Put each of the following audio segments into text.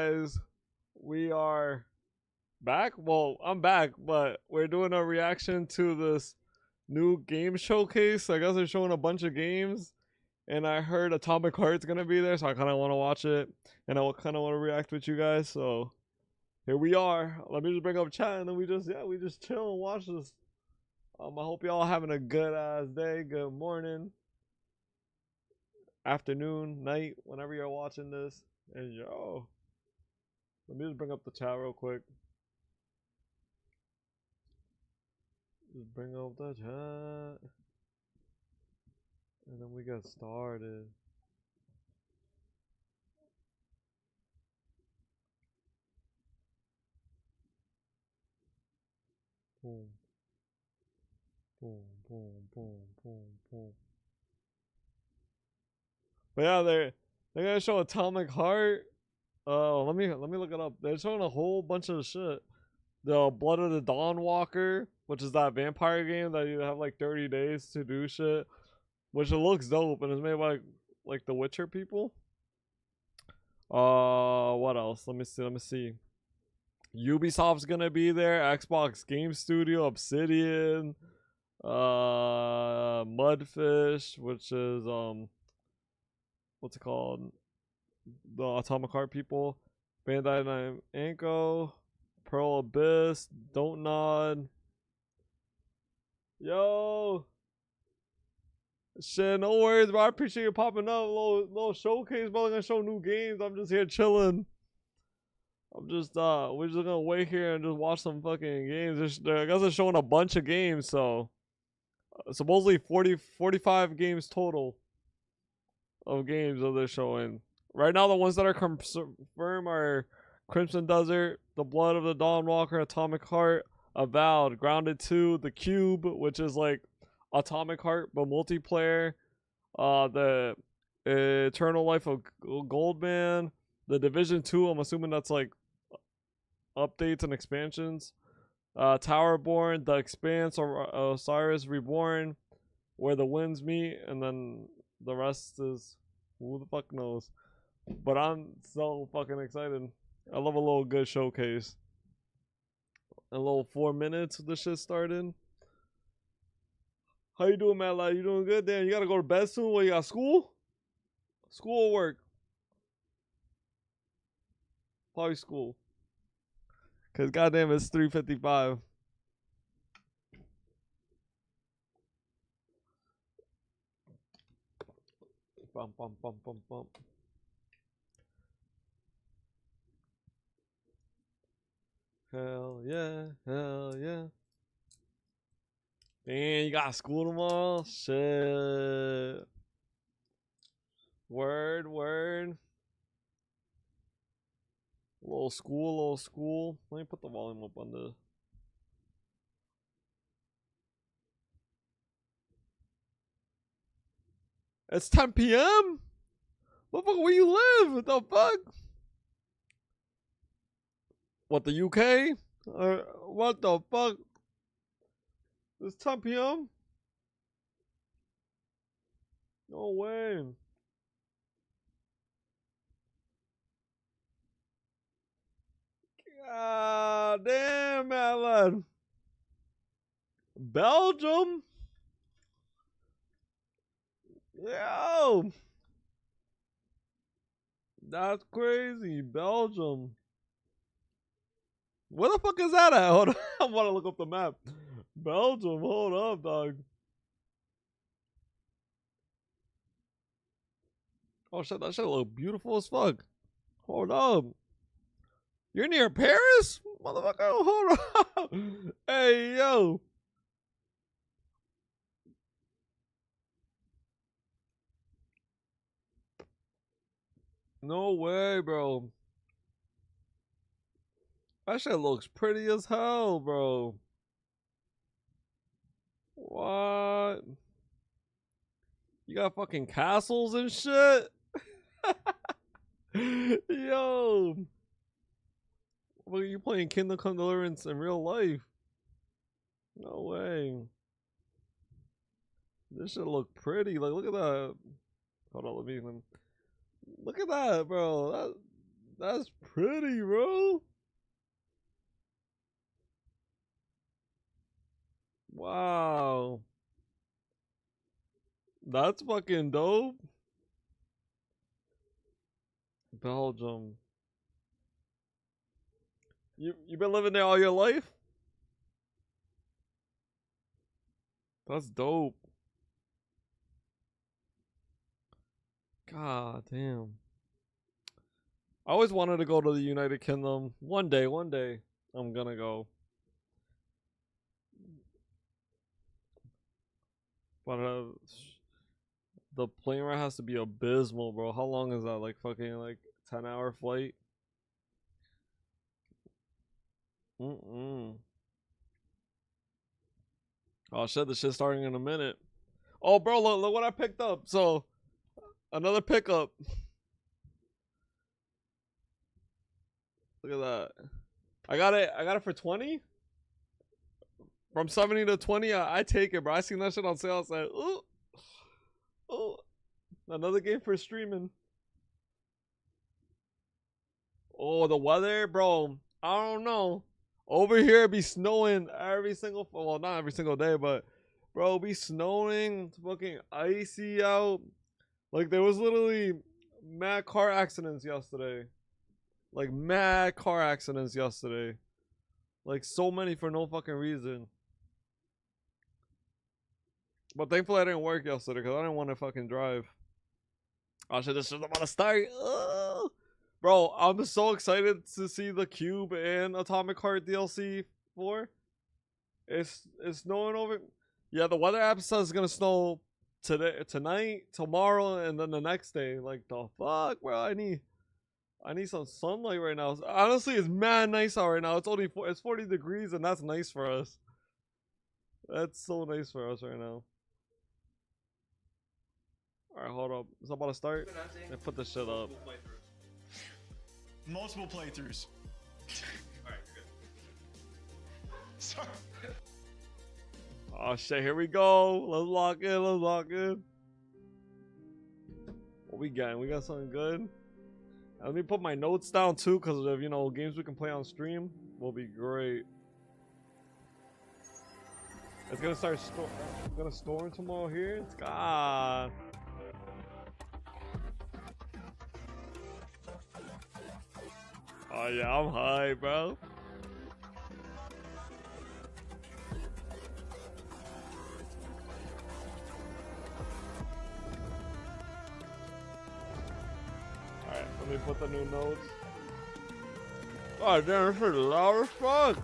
guys? We are back. Well, I'm back, but we're doing a reaction to this new game showcase. I guess they're showing a bunch of games, and I heard Atomic Heart's gonna be there, so I kind of want to watch it, and I kind of want to react with you guys. So here we are. Let me just bring up chat, and then we just chill and watch this. I hope y'all having a good ass day, good morning, afternoon, night, whenever you're watching this. And yo, let me just bring up the chat real quick. Just bring up the chat. And then we get started. Boom. Boom, boom, boom, boom, boom. But yeah, they're gonna show Atomic Heart. Let me look it up. They're showing a whole bunch of shit. The Blood of the Dawn Walker, which is that vampire game that you have like 30 days to do shit, which it looks dope and it's made by like the Witcher people. What else? Let me see. Ubisoft's gonna be there. Xbox Game Studio, Obsidian, Mudfish, which is what's it called? The Atomic Heart people, Bandai Namco, Pearl Abyss, Don't Nod. Yo, shit, no worries, bro. I appreciate you popping up. Little showcase, bro. Gonna show new games. I'm just here chilling. We're just gonna wait here and just watch some fucking games. I guess they're showing a bunch of games, so supposedly 45 games total of games that they're showing. Right now, the ones that are confirmed are Crimson Desert, The Blood of the Dawn Walker, Atomic Heart, Avowed, Grounded 2, The Cube, which is like Atomic Heart but multiplayer, the Eternal Life of Goldman, The Division 2, I'm assuming that's like updates and expansions, Towerborn, The Expanse, or Osiris Reborn, Where the Winds Meet, and then the rest is who the fuck knows. But I'm so fucking excited. I love a little good showcase. A little 4 minutes of the shit started. How you doing, man? Like, you doing good? Damn, you gotta go to bed soon? What, you got school? School or work? Probably school. Cause goddamn, it's 3:55. Bum bum bum bum bum. Hell yeah, hell yeah. Man, you got school tomorrow? Shit. Word, word. Little school, little school. Let me put the volume up on the. It's 10 p.m.? Motherfucker, where you live? What the fuck? What, the UK? What the fuck? It's 10 p.m.? No way. God damn, Alan. Belgium? Yo. That's crazy. Belgium. Where the fuck is that at? Hold on. I want to look up the map. Belgium. Hold up, dog. Oh shit, that shit look beautiful as fuck. Hold up. You're near Paris? Motherfucker, hold up. Hey, yo. No way, bro. That shit looks pretty as hell, bro. What? You got fucking castles and shit? Yo. What are you playing Kingdom Come Deliverance in real life? No way. This shit look pretty. Like, look at that. Hold on, let me. Look at that, bro. That's pretty, bro. Wow. That's fucking dope. Belgium. You been living there all your life? That's dope. God damn. I always wanted to go to the United Kingdom. One day, I'm gonna go. But the plane ride has to be abysmal, bro. How long is that? Like fucking like 10-hour flight? Mm-mm. Oh shit, the shit's starting in a minute. Oh bro, look what I picked up. So another pickup. Look at that. I got it for 20. From 70 to 20, I take it, bro. I seen that shit on sale. I was like, ooh. Oh, another game for streaming. Oh, the weather, bro. I don't know. Over here, it be snowing every single, well, not every single day, but bro, it be snowing. It's fucking icy out. Like, there was literally mad car accidents yesterday. Like, mad car accidents yesterday. Like, so many for no fucking reason. But thankfully, I didn't work yesterday because I didn't want to fucking drive. I should just about to start. Ugh. Bro, I'm so excited to see the Cube and Atomic Heart DLC 4. It's snowing over. Yeah, the weather app says it's gonna snow tonight, tomorrow, and then the next day. Like the fuck, bro. I need some sunlight right now. Honestly, it's mad nice out right now. It's 40 degrees, and that's nice for us. That's so nice for us right now. Alright, hold up. Is that about to start? And put this shit up. Multiple playthroughs. Alright, good. Sorry. Oh shit, here we go. Let's lock in. What we got? We got something good? Let me put my notes down too, because of, you know, games we can play on stream will be great. It's gonna start storm tomorrow here. It's God. Oh yeah, I'm high, bro. Alright, let me put the new notes. Oh damn, this is loud as fuck.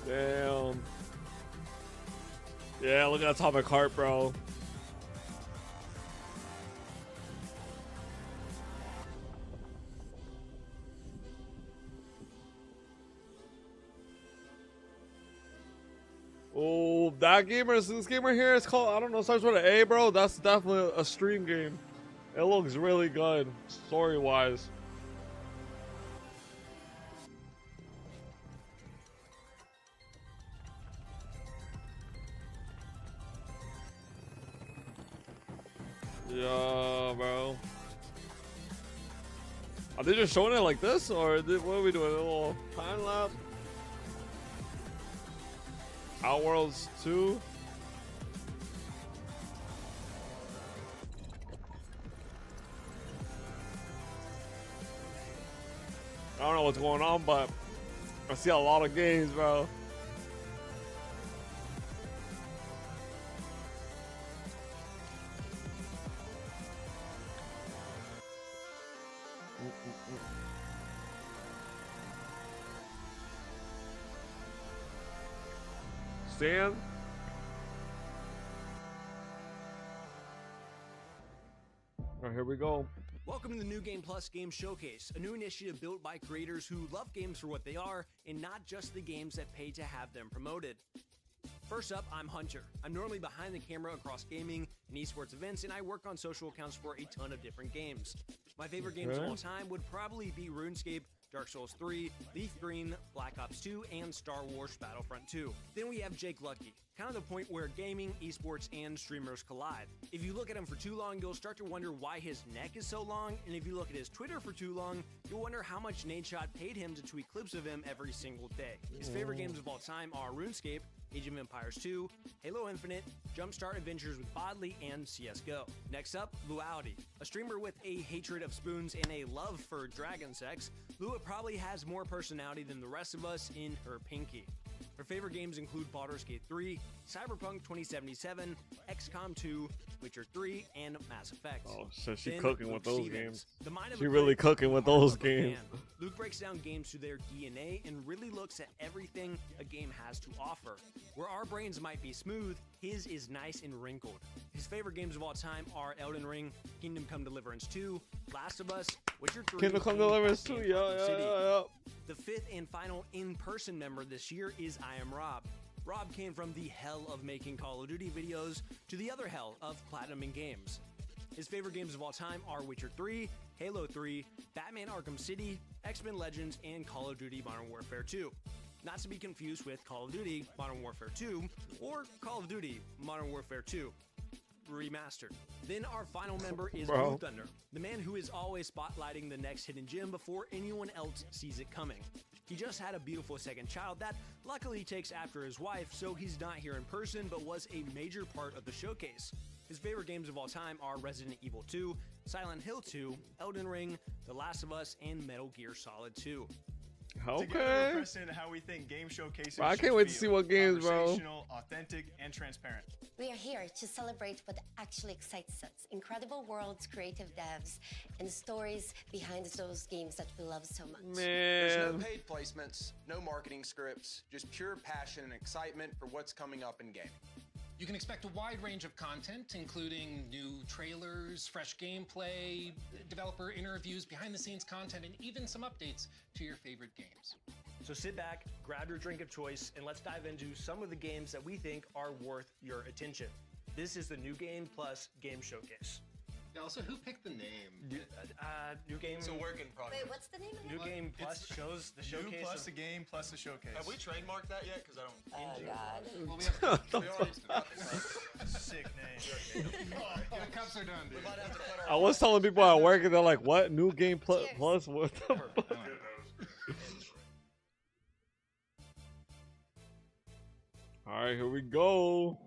Damn. Yeah, look at Atomic Heart, bro. Oh, this gamer here is called, I don't know, starts with an A, bro. That's definitely a stream game. It looks really good, story-wise. Yeah, bro. Are they just showing it like this, or what are we doing? A little time lapse? Outworlds 2? I don't know what's going on, but I see a lot of games, bro. Stan? Alright, here we go. Welcome to the New Game Plus Game Showcase, a new initiative built by creators who love games for what they are and not just the games that pay to have them promoted. First up, I'm Hunter. I'm normally behind the camera across gaming and esports events, and I work on social accounts for a ton of different games. My favorite games of all time would probably be RuneScape, Dark Souls 3, Leaf Green, Black Ops 2, and Star Wars Battlefront 2. Then we have Jake Lucky, kind of the point where gaming, esports, and streamers collide. If you look at him for too long, you'll start to wonder why his neck is so long, and if you look at his Twitter for too long, you'll wonder how much Nadeshot paid him to tweet clips of him every single day. His favorite games of all time are RuneScape, Age of Empires 2, Halo Infinite, Jumpstart Adventures with Bodley, and CSGO. Next up, Luality. A streamer with a hatred of spoons and a love for dragon sex, Lua probably has more personality than the rest of us in her pinky. Her favorite games include Baldur's Gate 3, Cyberpunk 2077, XCOM 2, Witcher 3, and Mass Effect. Oh, so she Then cooking Luke with those Stevens, games. the mind of She a really critic, cooking with the heart those of a games. fan. Luke breaks down games to their DNA and really looks at everything a game has to offer. Where our brains might be smooth, his is nice and wrinkled. His favorite games of all time are Elden Ring, Kingdom Come Deliverance 2, Last of Us, Witcher 3, Kingdom Come and Deliverance City. 2, yeah. The fifth and final in-person member this year is I Am Rob. Rob came from the hell of making Call of Duty videos to the other hell of platinuming games. His favorite games of all time are Witcher 3, Halo 3, Batman Arkham City, X-Men Legends, and Call of Duty Modern Warfare 2. Not to be confused with Call of Duty Modern Warfare 2 or Call of Duty Modern Warfare 2 Remastered. Then our final member is Blue Thunder, the man who is always spotlighting the next hidden gem before anyone else sees it coming. He just had a beautiful second child that luckily takes after his wife, so he's not here in person but was a major part of the showcase. His favorite games of all time are Resident Evil 2, Silent Hill 2, Elden Ring, The Last of Us, and Metal Gear Solid 2. Together, Okay. we're presenting how we think game showcases. Bro, I should can't wait to feel. see what games, bro. Conversational, authentic, and transparent. We are here to celebrate what actually excites us. Incredible worlds, creative devs, and stories behind those games that we love so much. There's no Man. paid placements, no marketing scripts, just pure passion and excitement for what's coming up in gaming. You can expect a wide range of content, including new trailers, fresh gameplay, developer interviews, behind-the-scenes content, and even some updates to your favorite games. So sit back, grab your drink of choice, and let's dive into some of the games that we think are worth your attention. This is the New Game Plus Game Showcase. Also, who picked the name? New Game. It's a work in progress. Wait, what's the name of it? New Game Plus shows the You showcase. plus of- the game plus the showcase. Have we trademarked that yet? Because I don't. Oh, God. Well, we have We are. Sick name. the cups are done, dude. We might have to cut I our. was telling people at work and they're like, what? New game plus? Cheers. Plus what the fuck? Alright, here we go.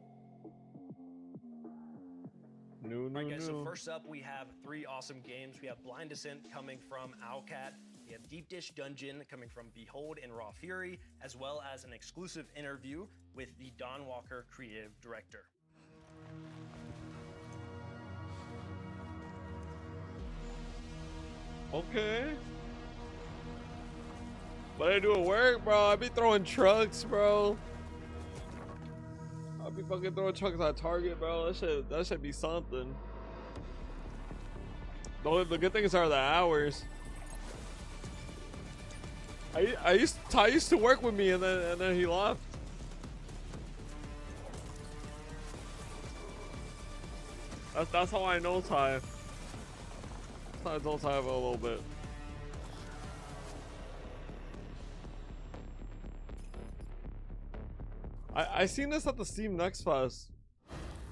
New. Alright guys, so first up we have three awesome games. We have Blind Descent coming from Owlcat. We have Deep Dish Dungeon coming from Behold and Raw Fury, as well as an exclusive interview with the Don Walker creative director. Okay. But I do at work, bro. I be throwing trucks, bro. I be fucking throwing trucks at Target, bro. That should be something. The good things are the hours. Ty used to work with me, and then he left. That's how I know Ty. That's how I know Ty a little bit. I seen this at the Steam Next Fest.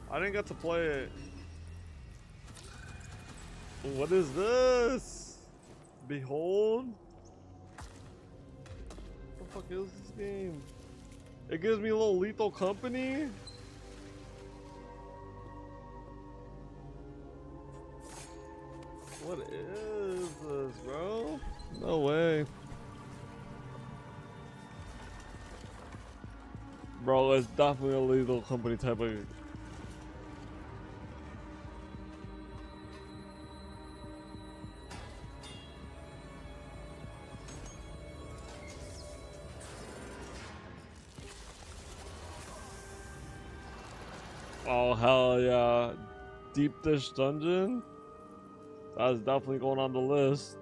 I didn't get to play it. What is this? Behold? What the fuck is this game? It gives me a little Lethal Company? What is this, bro? No way. Bro, it's definitely a Lethal Company type of. Oh hell yeah. Deep Dish Dungeon? That's definitely going on the list.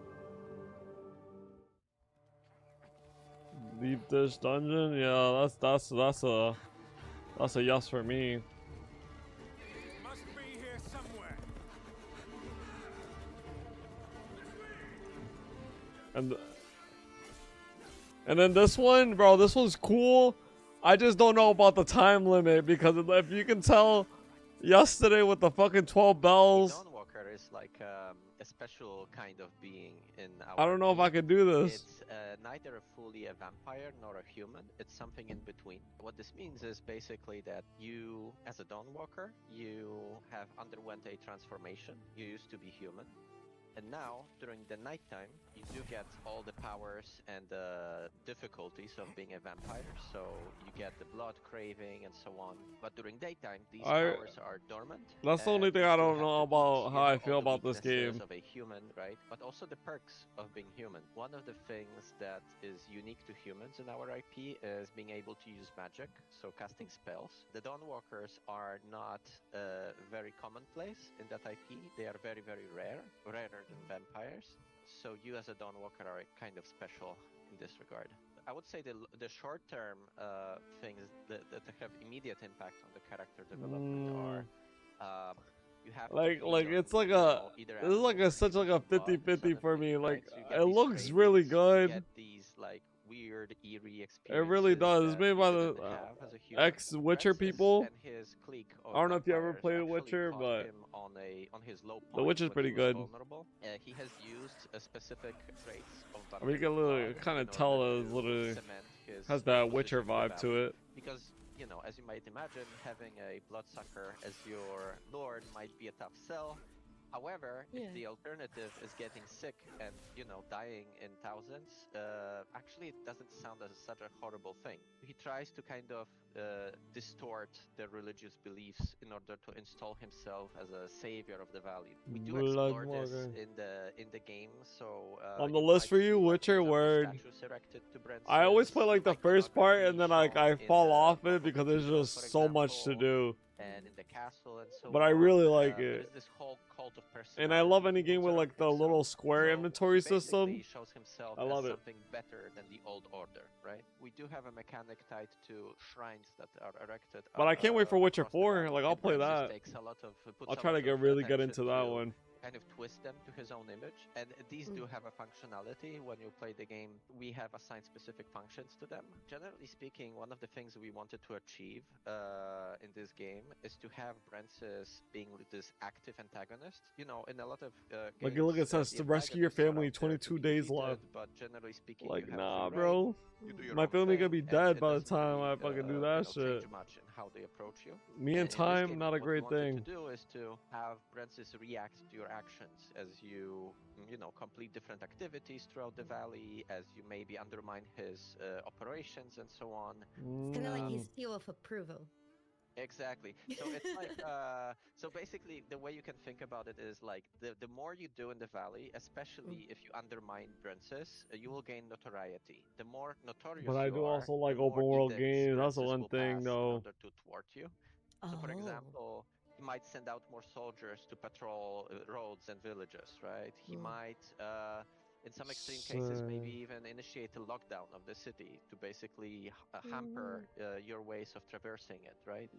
Deep Dish Dungeon? Yeah, that's That's a yes for me. Must be here somewhere. And then this one, bro, this one's cool. I just don't know about the time limit because if you can tell, yesterday with the fucking 12 bells, Dawnwalker is like a special kind of being in our I don't know if I could do this. It's neither fully a vampire nor a human. It's something in between. What this means is basically that you, as a Dawnwalker, you have underwent a transformation. You used to be human. And now, during the nighttime, you do get all the powers and the difficulties of being a vampire. So you get the blood craving and so on. But during daytime, these powers are dormant. That's the only thing I don't know about how I feel about this game. Of a human, right? But also the perks of being human. One of the things that is unique to humans in our IP is being able to use magic, so casting spells. The Dawnwalkers are not very commonplace in that IP. They are very, very rare, rarer than vampires. So you as a Dawnwalker are kind of special in this regard. I would say the short-term things that have immediate impact on the character development are you have like it's like a this is like a such like a 50-50 for me. Like it looks really good. Get these like weird eerie experiences. It really does. It's made by the ex-Witcher people. I don't know if you ever played Witcher, but The Witcher's pretty good. He has used a specific traits of I mean, you can literally kind of tell that it's literally has that Witcher vibe to it. Because, you know, as you might imagine, having a bloodsucker as your lord might be a tough sell. However, if the alternative is getting sick and, you know, dying in thousands, actually it doesn't sound as such a horrible thing. He tries to kind of distort the religious beliefs in order to install himself as a savior of the valley. We do explore this in the game, so... on the list for you, Witcher Word. I always play like the first part and then like I fall off it because there's just so much to do. And in the castle and so but I really like there's it. This whole cult of And I love any game with like the little square inventory system. He shows himself I love as it. something better than the old order, right? We do have a mechanic tied to shrines that are erected. But I can't wait for Witcher 4. Like I'll play It that. takes a lot of, puts I'll a try to lot get of really get attention into that to one. Kind of twist them to his own image, and these do have a functionality. When you play the game, we have assigned specific functions to them. Generally speaking, one of the things we wanted to achieve in this game is to have Brentsis being this active antagonist. You know, in a lot of Like games, look, it says the to rescue your antagonists are family, out there to 22 be days defeated, left. But generally speaking, Like you have nah, free bro. reign, you do your My own family thing, gonna be and dead it by the doesn't time really, I fucking do you that know, shit. change much in how they approach you. Me and in this time, game, not a what we great wanted thing. to do is to have Brentsis react to your actions as you know, complete different activities throughout the valley, as you maybe undermine his operations and so on. It's kind of like his seal of approval. Exactly. So it's like, so basically the way you can think about it is like the more you do in the valley, especially if you undermine Brentsis, you will gain notoriety. The more notorious But I you do are, also like the more open world edicts games. That's the Brentsis one will thing pass though. in order to thwart you. So for example, he might send out more soldiers to patrol roads and villages, right? He might, in some extreme cases, maybe even initiate a lockdown of the city to basically hamper your ways of traversing it, right?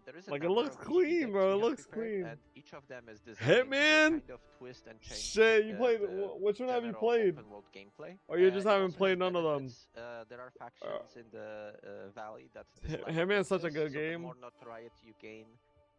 There is a Like it number looks of clean, edicts bro. we It have looks prepared, clean. and each of them is designed to Hitman? kind of twist and change Shit, you played. the Which one have you general played? open world gameplay. Or you just It haven't also played has none of them? benefits. There are factions in the valley that dislike Hitman's such a Brentsis, good so game. The more notoriety you gain,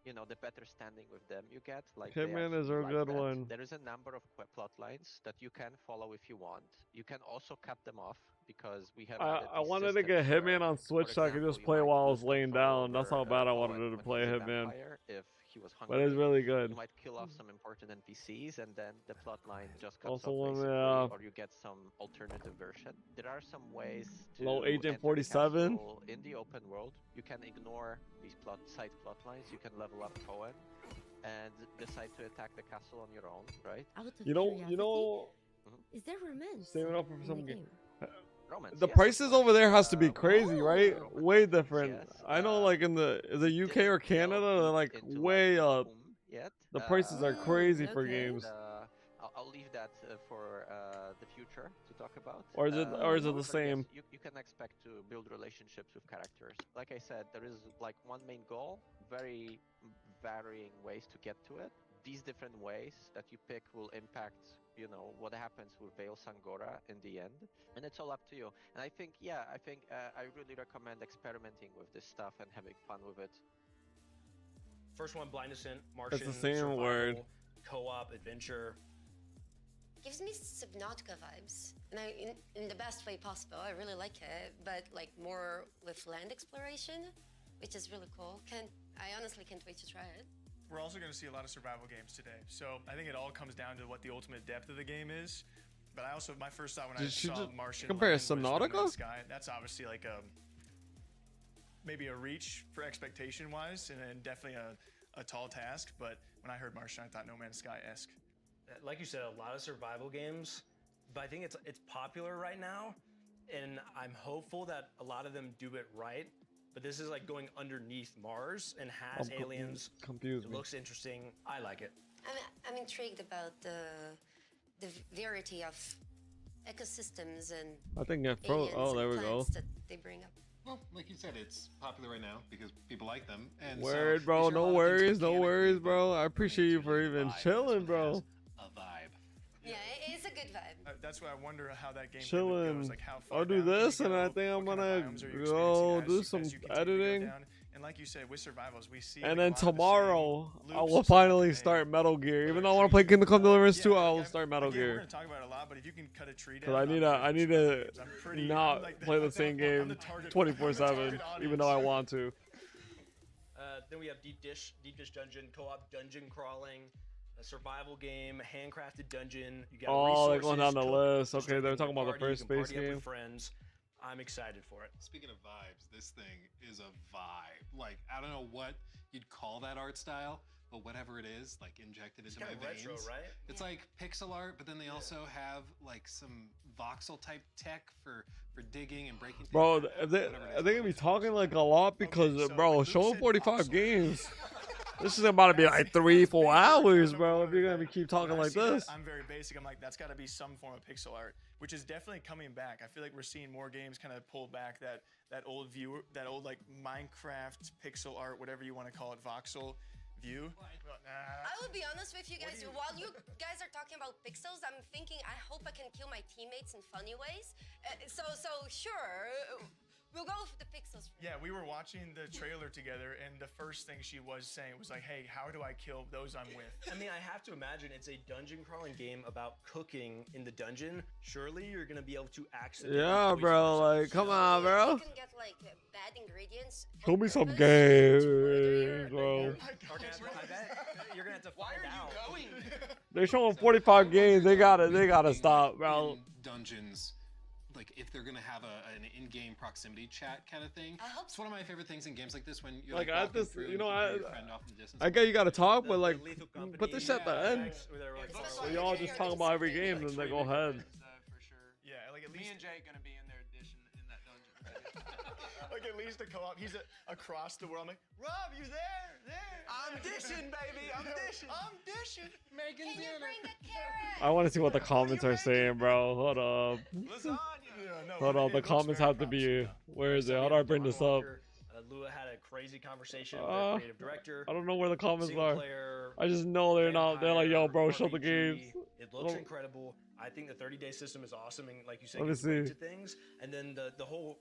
you know, the better standing with them you get. Like Hitman is a like good that. one. There is a number of plot lines that you can follow if you want. You can also cut them off because we have. I wanted to get Hitman on Switch so I could just play while I was laying down. That's how bad I wanted to play Hitman. If he was But it's really good. You might kill off some important NPCs, and then the plot line just cuts Also, off when, basically, or you get some alternative version. There are some ways to Low Agent enter the 47. castle in the open world. You can ignore these side plot lines. You can level up Cohen and decide to attack the castle on your own, right? Out of You know, is there romance? saving up for in some the game. Romance, The yes, prices of course. over there has to be crazy, right? romance, Way different. yes. I know, like in the the UK or Canada, they're like into, way up. Yet. The prices are crazy for okay. games. I'll leave that that for the future to talk about. Or is it the However, same? Yes, you can expect to build relationships with characters. Like I said, there is like one main goal, very varying ways to get to it. These different ways that you pick will impact, you know, what happens with Veil Sangora in the end, and it's all up to you. And I think, yeah, I really recommend experimenting with this stuff and having fun with it. First one, Blind Descent, Martian, the same survival, word. co-op, adventure. Gives me Subnautica vibes, and in the best way possible. I really like it, but like more with land exploration, which is really cool. I honestly can't wait to try it. We're also going to see a lot of survival games today. So I think it all comes down to what the ultimate depth of the game is. But I also, my first thought when I Did she saw just Martian compare Land was No Subnautica? Man's Sky. That's obviously like maybe a reach for expectation wise, and definitely a tall task. But when I heard Martian, I thought No Man's Sky-esque. Like you said, a lot of survival games, but I think it's popular right now, and I'm hopeful that a lot of them do it right. But this is like going underneath Mars and has aliens. Confused It me. looks interesting. I like it. I'm intrigued about the variety of ecosystems and I think yeah, aliens oh, there and we go. plants that they bring up. Well, like you said, it's popular right now because people like them. And Word, so bro. they share a No lot of things worries, no mechanically, worries, but bro. I it's appreciate you really for the even vibe. This chilling, one bro. has a vibe. Yeah, it's a good vibe. That's why I wonder how that game Chilling. goes. Like how far I'll do down can you this, and I go, think I'm what kind gonna of biomes are you go experiencing do as some you continue to go editing. down. And like you said, with survivals, we see And like, then a lot of the same tomorrow, I loops will of finally hey, start Metal Gear. Even put a though I want to tree play Kingdom Come Deliverance Yeah, 2, like, I will I'm- start Metal again, We're Gear. gonna talk about it a lot, but if you can cut a tree down, Because I need I'm to games. I'm pretty- not I'm like play the I'm same the game target- 24/7, target even though I audience. want to. Then we have Deep Dish Dungeon, co-op dungeon crawling, a survival game, handcrafted dungeon. You got Oh, they're going down resources, the cook, list. just Okay, like they're in talking about the party, you first can space party up game. with friends. I'm excited for it. Speaking of vibes, this thing is a vibe. Like, I don't know what you'd call that art style, but whatever it is, like injected It's into my kind of retro, veins. right? It's like pixel art, but then they also have like some voxel type tech for digging and breaking things Bro, down, they're whatever it is. gonna be talking like a lot because, so bro, Luke show them said 45 voxel. games. This is about to be like 3-4 hours, bro. If you're gonna be keep talking When I like see that, this. I'm very basic. I'm like, that's got to be some form of pixel art, which is definitely coming back. I feel like we're seeing more games kind of pull back that old view, that old like Minecraft pixel art, whatever you want to call it, voxel view. I will be honest with you guys. While you guys are talking about pixels, I'm thinking I hope I can kill my teammates in funny ways. So sure, we'll go with the pixels. Yeah, we were watching the trailer together, and the first thing she was saying was like, "Hey, how do I kill those I'm with?" I mean, I have to imagine it's a dungeon crawling game about cooking in the dungeon. Surely you're gonna be able to accidentally Yeah, poison bro. yourself. Like, come on, bro. You can get like bad ingredients. Show on me some purpose games, to murder your bro. You're gonna have to, I bet you're gonna have to Why find are out. you going? They're showing 45 games. They gotta stop, bro. In dungeons, like if they're gonna have an in-game proximity chat kind of thing. I hope It's one of my favorite things in games like this when you're Like, like, I walking just- through you and know, can hear I- your friend off in the distance. I get you gotta talk, but like, Lethal Company, put this shit at the end. where they're like, It's So like y'all Jay just are talking just about every saying, game, like, then they three go ahead. for sure. Yeah, like at Me least and Jay gonna be in there dishing in that dungeon. like at least a co-op. He's across the world. I'm like, Rob, you there? I'm dishing, baby. I'm dishing. I'm dishing. Making Can you dinner. bring the carrot? I want to see what the comments are saying, bro. Hold up. Lasagna. Yeah, no, Hold but up. it The looks comments very have to be. promising. Where is it? So How we do I have bring Dawn this up? Walker. Lua had a crazy conversation with Uh, the creative director. I don't know where the comments Single are. player, I just know they're not. They're like, yo, vampire, bro, show the RPG. games. It looks Oh. incredible. I think the 30-day system is awesome, and like you said, Let me gives weight see. to things. And then the whole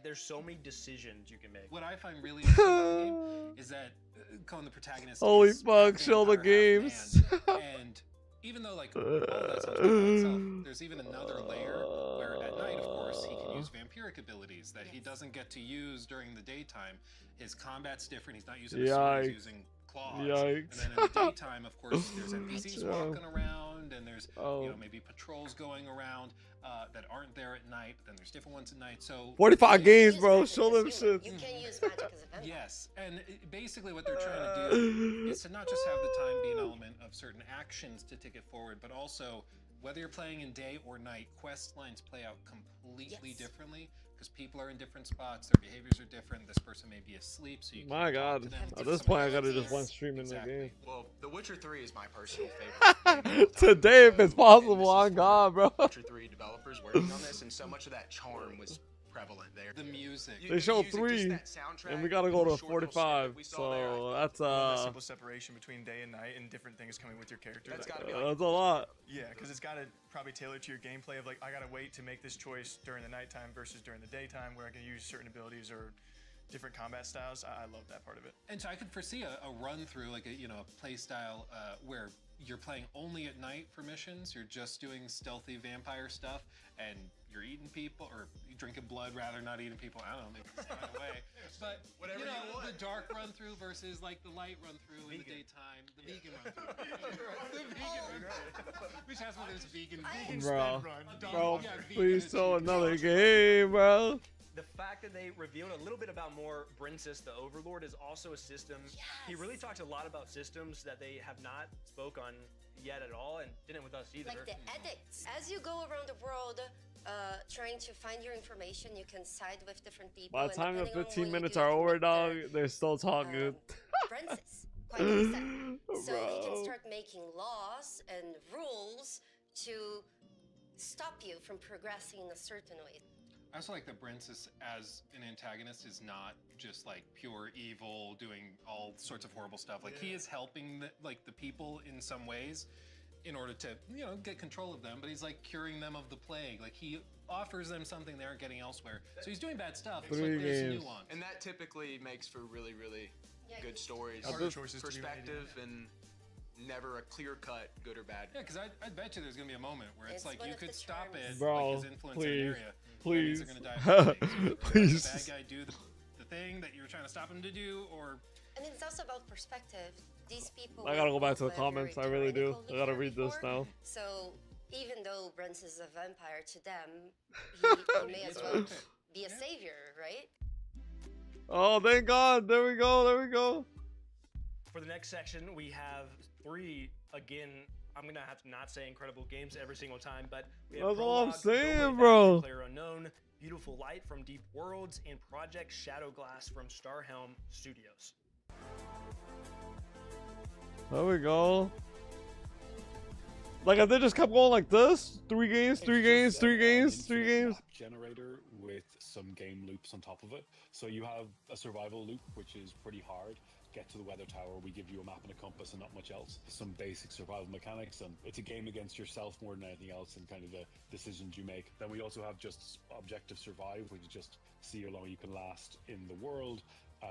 there's so many decisions you can make. What I find really interesting about the game is that Cohen, the protagonist, Holy is fuck, half show the vampire, half games. man. And even though like all that sounds good by itself, there's even another layer where at night, of course, he can use vampiric abilities that he doesn't get to use during the daytime. His combat's different. He's not using a sword, he's using claws. Yikes. And then in the daytime, of course, there's NPCs Yeah. walking around, and there's Oh. you know maybe patrols going around that aren't there at night. But then there's different ones at night. So 45 games, Use bro. magic Show as them a shit. human. You can use magic as a vampire. yes, and basically what they're trying to do is to not just have the time be an element of certain actions to take it forward, but also whether you're playing in day or night, quest lines play out completely Yes. differently because people are in different spots, their behaviors are different. This person may be asleep, so you My can't talk God, to them. Have at this point I gotta just one Yes. stream in the game. Well, The Witcher 3 is my personal favorite. game of all time. Today, if it's And this possible, is on from God, bro. Witcher 3 developers working on this, and so much of that charm was prevalent there. The music. You- They the showed music, just 3, that soundtrack, and we gotta go to the short little snippet 45. we saw there, I So thought that's Love that simple separation between day and night and different things coming with your character. that's Like, got to be like that's a lot. yeah, because it's got to probably tailor to your gameplay of like, I got to wait to make this choice during the nighttime versus during the daytime where I can use certain abilities or different combat styles. I love that part of it. And so I could foresee a run through, like a play style where you're playing only at night for missions. You're just doing stealthy vampire stuff, and you're eating people or you're drinking blood rather, not eating people. I don't know, maybe it's not away. But Whatever you know, you want. the dark run through versus like the light run through in the daytime, the vegan run through, the vegan run through, which has one of those vegan Bro, dog- bro, yeah, vegan please show achievements. another game, bro. The fact that they revealed a little bit about more Brinsis the Overlord is also a system. He really talked a lot about systems that they have not spoke on yet at all, and didn't with us either. Like the edicts. As you go around the world, trying to find your information, you can side with different people. By the and time the depending on 15 what you minutes do, are you can over, make dog, the, they're still talking. Princess, quite upset. So he can Bro. start making laws and rules to stop you from progressing in a certain way. I also like that Brinsis as an antagonist is not just like pure evil, doing all sorts of horrible stuff. Like he is helping the people in some ways in order to get control of them. But he's like curing them of the plague. Like he offers them something they aren't getting elsewhere. So he's doing bad stuff. It's like there's nuance. And that typically makes for really, really good stories, Harder choices to be made, perspective, and never a clear-cut good or bad. Yeah, because I bet you there's gonna be a moment where it's, It's like one you of could the stop charms. it, Bro, like his influence in an please, area. please. Enemies are gonna die of plagues. You could Please. let the bad guy do the thing that you're trying to stop him to do, or And it's also about perspective. These people. I gotta go back to the were comments. I very really do. tyrannical I gotta before- read this now. So even though Brent is a vampire to them, he may as well be a savior, right? Oh, thank God. There we go. There we go. For the next section, we have 3, again, I'm going to have to not say incredible games every single time, but we have That's all I'm Prologue, No Way saying, Back, bro. Player Unknown, Beautiful Light from Deep Worlds, and Project Shadowglass from Starhelm Studios. There we go. Like, if they just kept going like this, 3 games, 3 games, 3 games, 3 games. Generator with some game loops on top of it. So you have a survival loop, which is pretty hard. Get to the weather tower, we give you a map and a compass and not much else. Some basic survival mechanics, and it's a game against yourself more than anything else and kind of the decisions you make. Then we also have just objective survive, which is just see how long you can last in the world,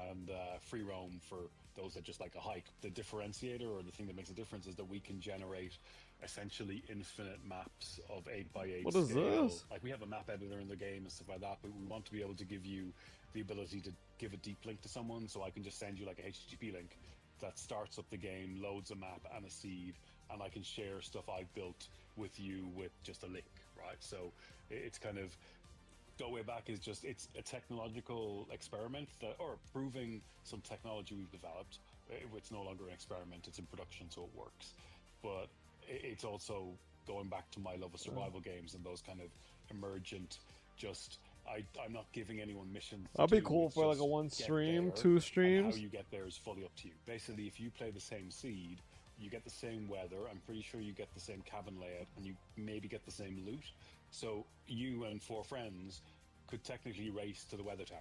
and free roam for those that just like a hike. The differentiator, or the thing that makes a difference, is that we can generate essentially infinite maps of 8x8 What is scale. this? Like we have a map editor in the game and stuff like that, but we want to be able to give you the ability to give a deep link to someone, so I can just send you like a HTTP link that starts up the game, loads a map and a seed, and I can share stuff I've built with you with just a link, right? So it's kind of, Go Way Back is just, it's a technological experiment that, or proving some technology we've developed. It's no longer an experiment, it's in production, so it works. But it's also going back to my love of survival games and those kind of emergent, just, I'm not giving anyone missions. That'd be cool for like a 1 stream, 2 And streams. how you get there is fully up to you. Basically, if you play the same seed, you get the same weather. I'm pretty sure you get the same cabin layout, and you maybe get the same loot. So you and 4 friends could technically race to the weather tower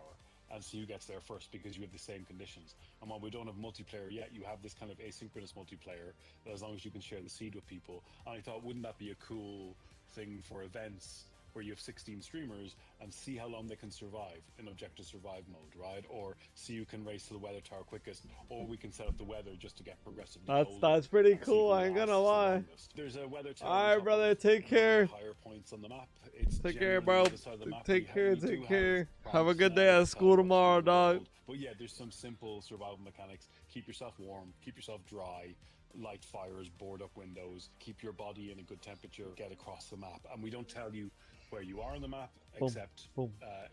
and see who gets there first, because you have the same conditions. And while we don't have multiplayer yet, you have this kind of asynchronous multiplayer that, as long as you can share the seed with people. And I thought, wouldn't that be a cool thing for events where you have 16 streamers and see how long they can survive in objective survive mode, right? Or see who can race to the weather tower quickest, or we can set up the weather just to get progressively colder That's pretty and see cool. who I ain't gonna lasts the lie. longest. There's a weather tower. All on right, top brother. of Take care. higher points on the map. It's Take care, generally bro. on the other side of the map. Take We care. do Take have care. Have a problems good day now at with school what's tomorrow, in the dog. world. But yeah, there's some simple survival mechanics. Keep yourself warm. Keep yourself dry. Light fires, board up windows. Keep your body in a good temperature. Get across the map. And we don't tell you where you are on the map, Boom, except boom,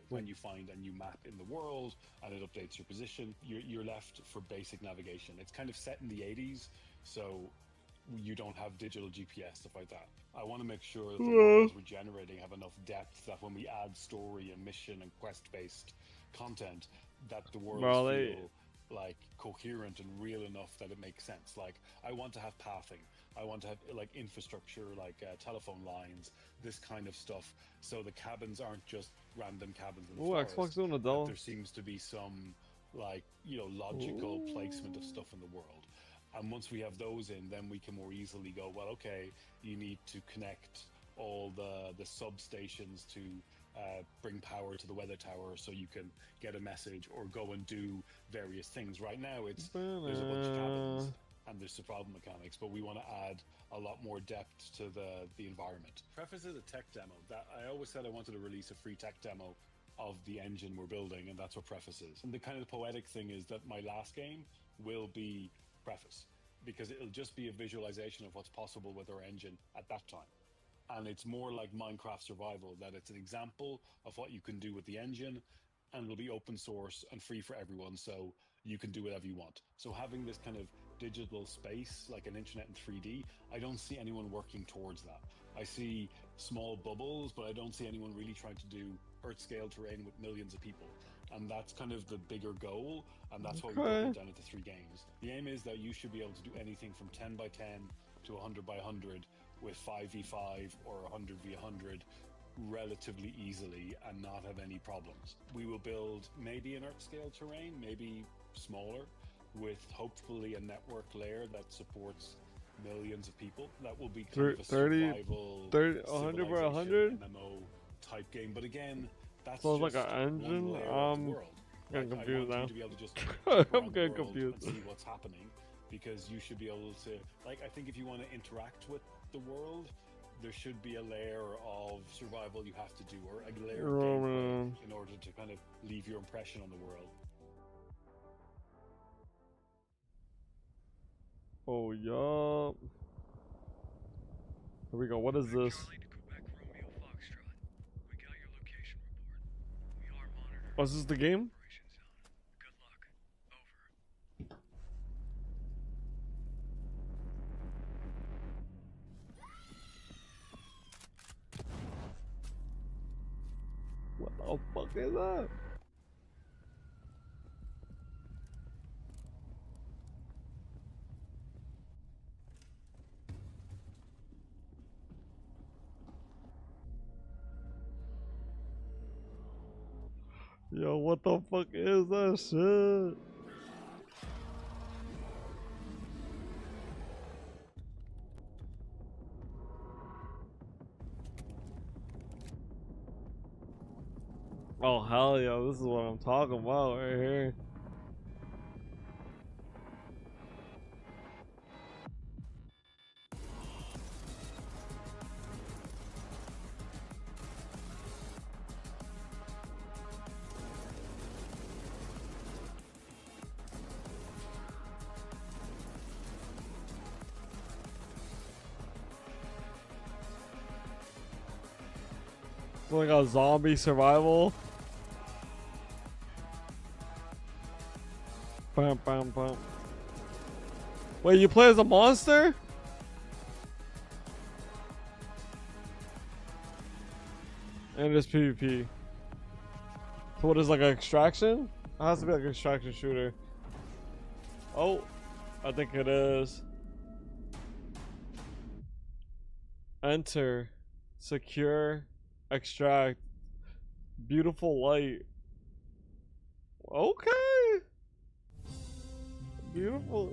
when you find a new map in the world and it updates your position. You're left for basic navigation. It's kind of set in the 80s, so you don't have digital GPS, stuff like that. I want to make sure that the Yeah. worlds we're generating have enough depth that when we add story and mission and quest-based content, that the worlds Bro, they- feel like coherent and real enough that it makes sense. Like, I want to have pathing. I want to have like infrastructure, like telephone lines, this kind of stuff. So the cabins aren't just random cabins in the Ooh, forest. Xbox doing a that demo. there seems to be some like, you know, logical placement of stuff in the world. And once we have those in, then we can more easily go, well, okay, you need to connect all the substations to bring power to the weather tower so you can get a message or go and do various things. Right now, it's there's a bunch of cabins and there's survival mechanics, but we want to add a lot more depth to the environment. Preface is a tech demo. That I always said I wanted to release a free tech demo of the engine we're building, and that's what Preface is. And the kind of poetic thing is that my last game will be Preface, because it'll just be a visualization of what's possible with our engine at that time. And it's more like Minecraft Survival, that it's an example of what you can do with the engine, and it'll be open source and free for everyone, so you can do whatever you want. So having this kind of digital space, like an internet in 3D, I don't see anyone working towards that. I see small bubbles, but I don't see anyone really trying to do Earth-scale terrain with millions of people. And that's kind of the bigger goal, and that's what we broke it down into 3 games. The aim is that you should be able to do anything from 10 by 10 to 100 by 100 with 5v5 or 100v100 relatively easily and not have any problems. We will build maybe an Earth-scale terrain, maybe smaller, with hopefully a network layer that supports millions of people. That will be kind of a 30, survival, 100 by 100 MMO type game. But again, that's So it's just like an engine. one layer of the world. Getting Like, I confused want now. you to be able to just I'm getting and confused. see what's happening, because you should be able to, like, I think if you want to interact with the world, there should be a layer of survival you have to do, or a layer of gameplay in order to kind of leave your impression on the world. Oh, yup. Here we go. What is this? Oh, is this the game? What the fuck is that? Yo, what the fuck is that shit? Oh hell yeah, this is what I'm talking about right here. It's like a zombie survival. Bam, bam, bam. Wait, you play as a monster? And it's PvP. So what is like an extraction? It has to be like an extraction shooter. Oh, I think it is. Enter. Secure. Extract. Beautiful light. Okay. Beautiful.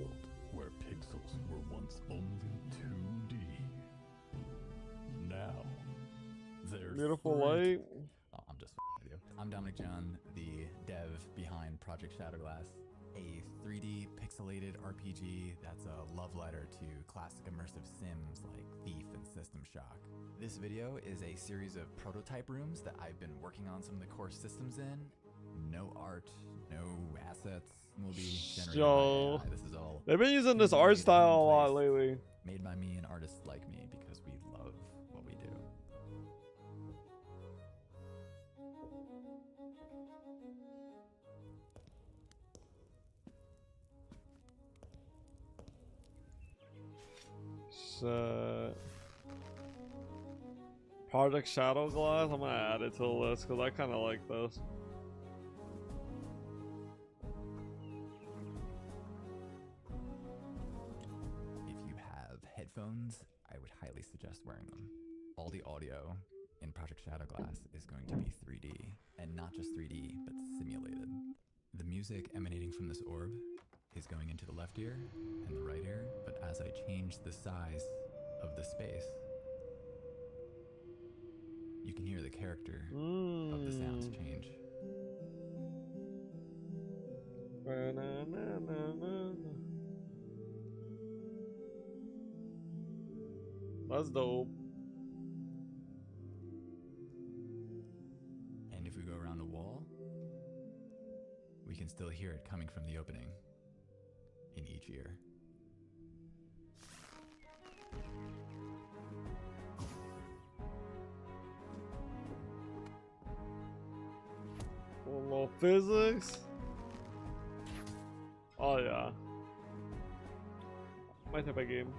Where pixels were once only 2D. Now, there's Beautiful 3D. light. Oh, I'm just with you. I'm Dominic John, the dev behind Project Shadowglass, a 3D pixelated RPG that's a love letter to classic immersive sims like Thief and System Shock. This video is a series of prototype rooms that I've been working on some of the core systems in. No art, no assets will be generated Yo, by AI. This is all they've been using this human art made, style a human lot placed, lately. made by me and artists like me because we love what we do. Project Shadow Glass. I'm gonna add it to the list because I kind of like this. If you have headphones, I would highly suggest wearing them. All the audio in Project Shadow Glass is going to be 3D, and not just 3D, but simulated. The music emanating from this orb is going into the left ear and the right ear, but as I change the size of the space, you can hear the character of the sounds change. That's dope. And if we go around the wall, we can still hear it coming from the opening in each ear. A little physics. Oh yeah. My type of game.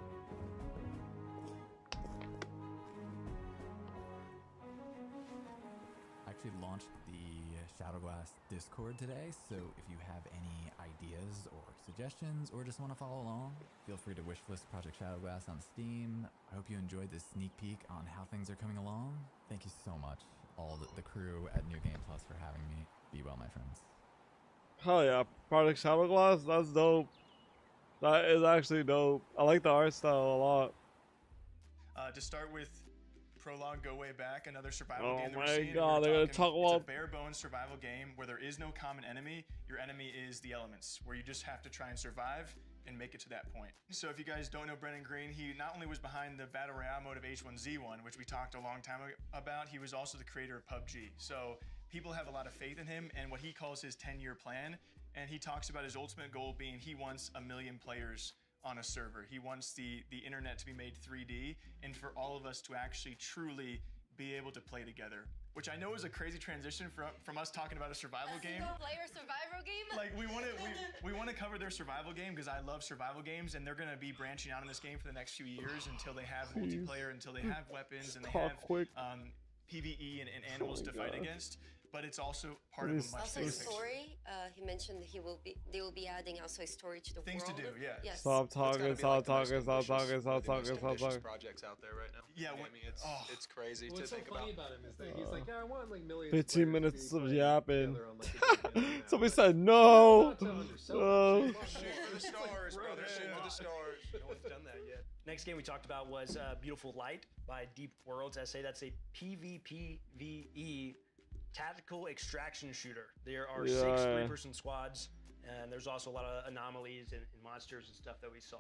I actually launched the Shadowglass Discord today, so if you have any ideas or suggestions or just want to follow along, feel free to wishlist Project Shadowglass on Steam. I hope you enjoyed this sneak peek on how things are coming along. Thank you so much, all the crew at New Game Plus, for having me. Be well, my friends. Hell yeah, Project Shadow Glass. That's dope. That is actually dope. I like the art style a lot. To start with, Prologue Go Way Back, another survival game that we're my seeing. God, they're gonna talk It's about a bare bones survival game where there is no common enemy. Your enemy is the elements, where you just have to try and survive and make it to that point. So if you guys don't know Brennan Green, he not only was behind the Battle Royale mode of H1Z1, which we talked a long time about, he was also the creator of PUBG. So people have a lot of faith in him and what he calls his 10-year plan. And he talks about his ultimate goal being he wants 1 million players on a server. He wants the internet to be made 3D and for all of us to actually truly be able to play together. Which I know is a crazy transition from us talking about a survival game. Player survival game? Like we want to cover their survival game because I love survival games and they're going to be branching out in this game for the next few years until they have multiplayer, until they have weapons and they have PvE and animals to fight against. But it's also part of a much also bigger story. He mentioned they will be adding also a story to the Things world. to do, yeah. Yes. Stop talking, stop talking, stop talking, stop talking, stop ambitious talking. projects out there right now. Yeah, I mean, it's crazy to What's so think funny about. about him is that he's like, yeah, I want like millions. 15 minutes of yapping. Somebody Somebody said no. Shoot for the stars, brother. Shoot for the stars. No one's done that yet. Next game we talked about was Beautiful Light by Deep Worlds SA. That's a PvPvE tactical extraction shooter. There are 6 3-person squads, and there's also a lot of anomalies and monsters and stuff that we saw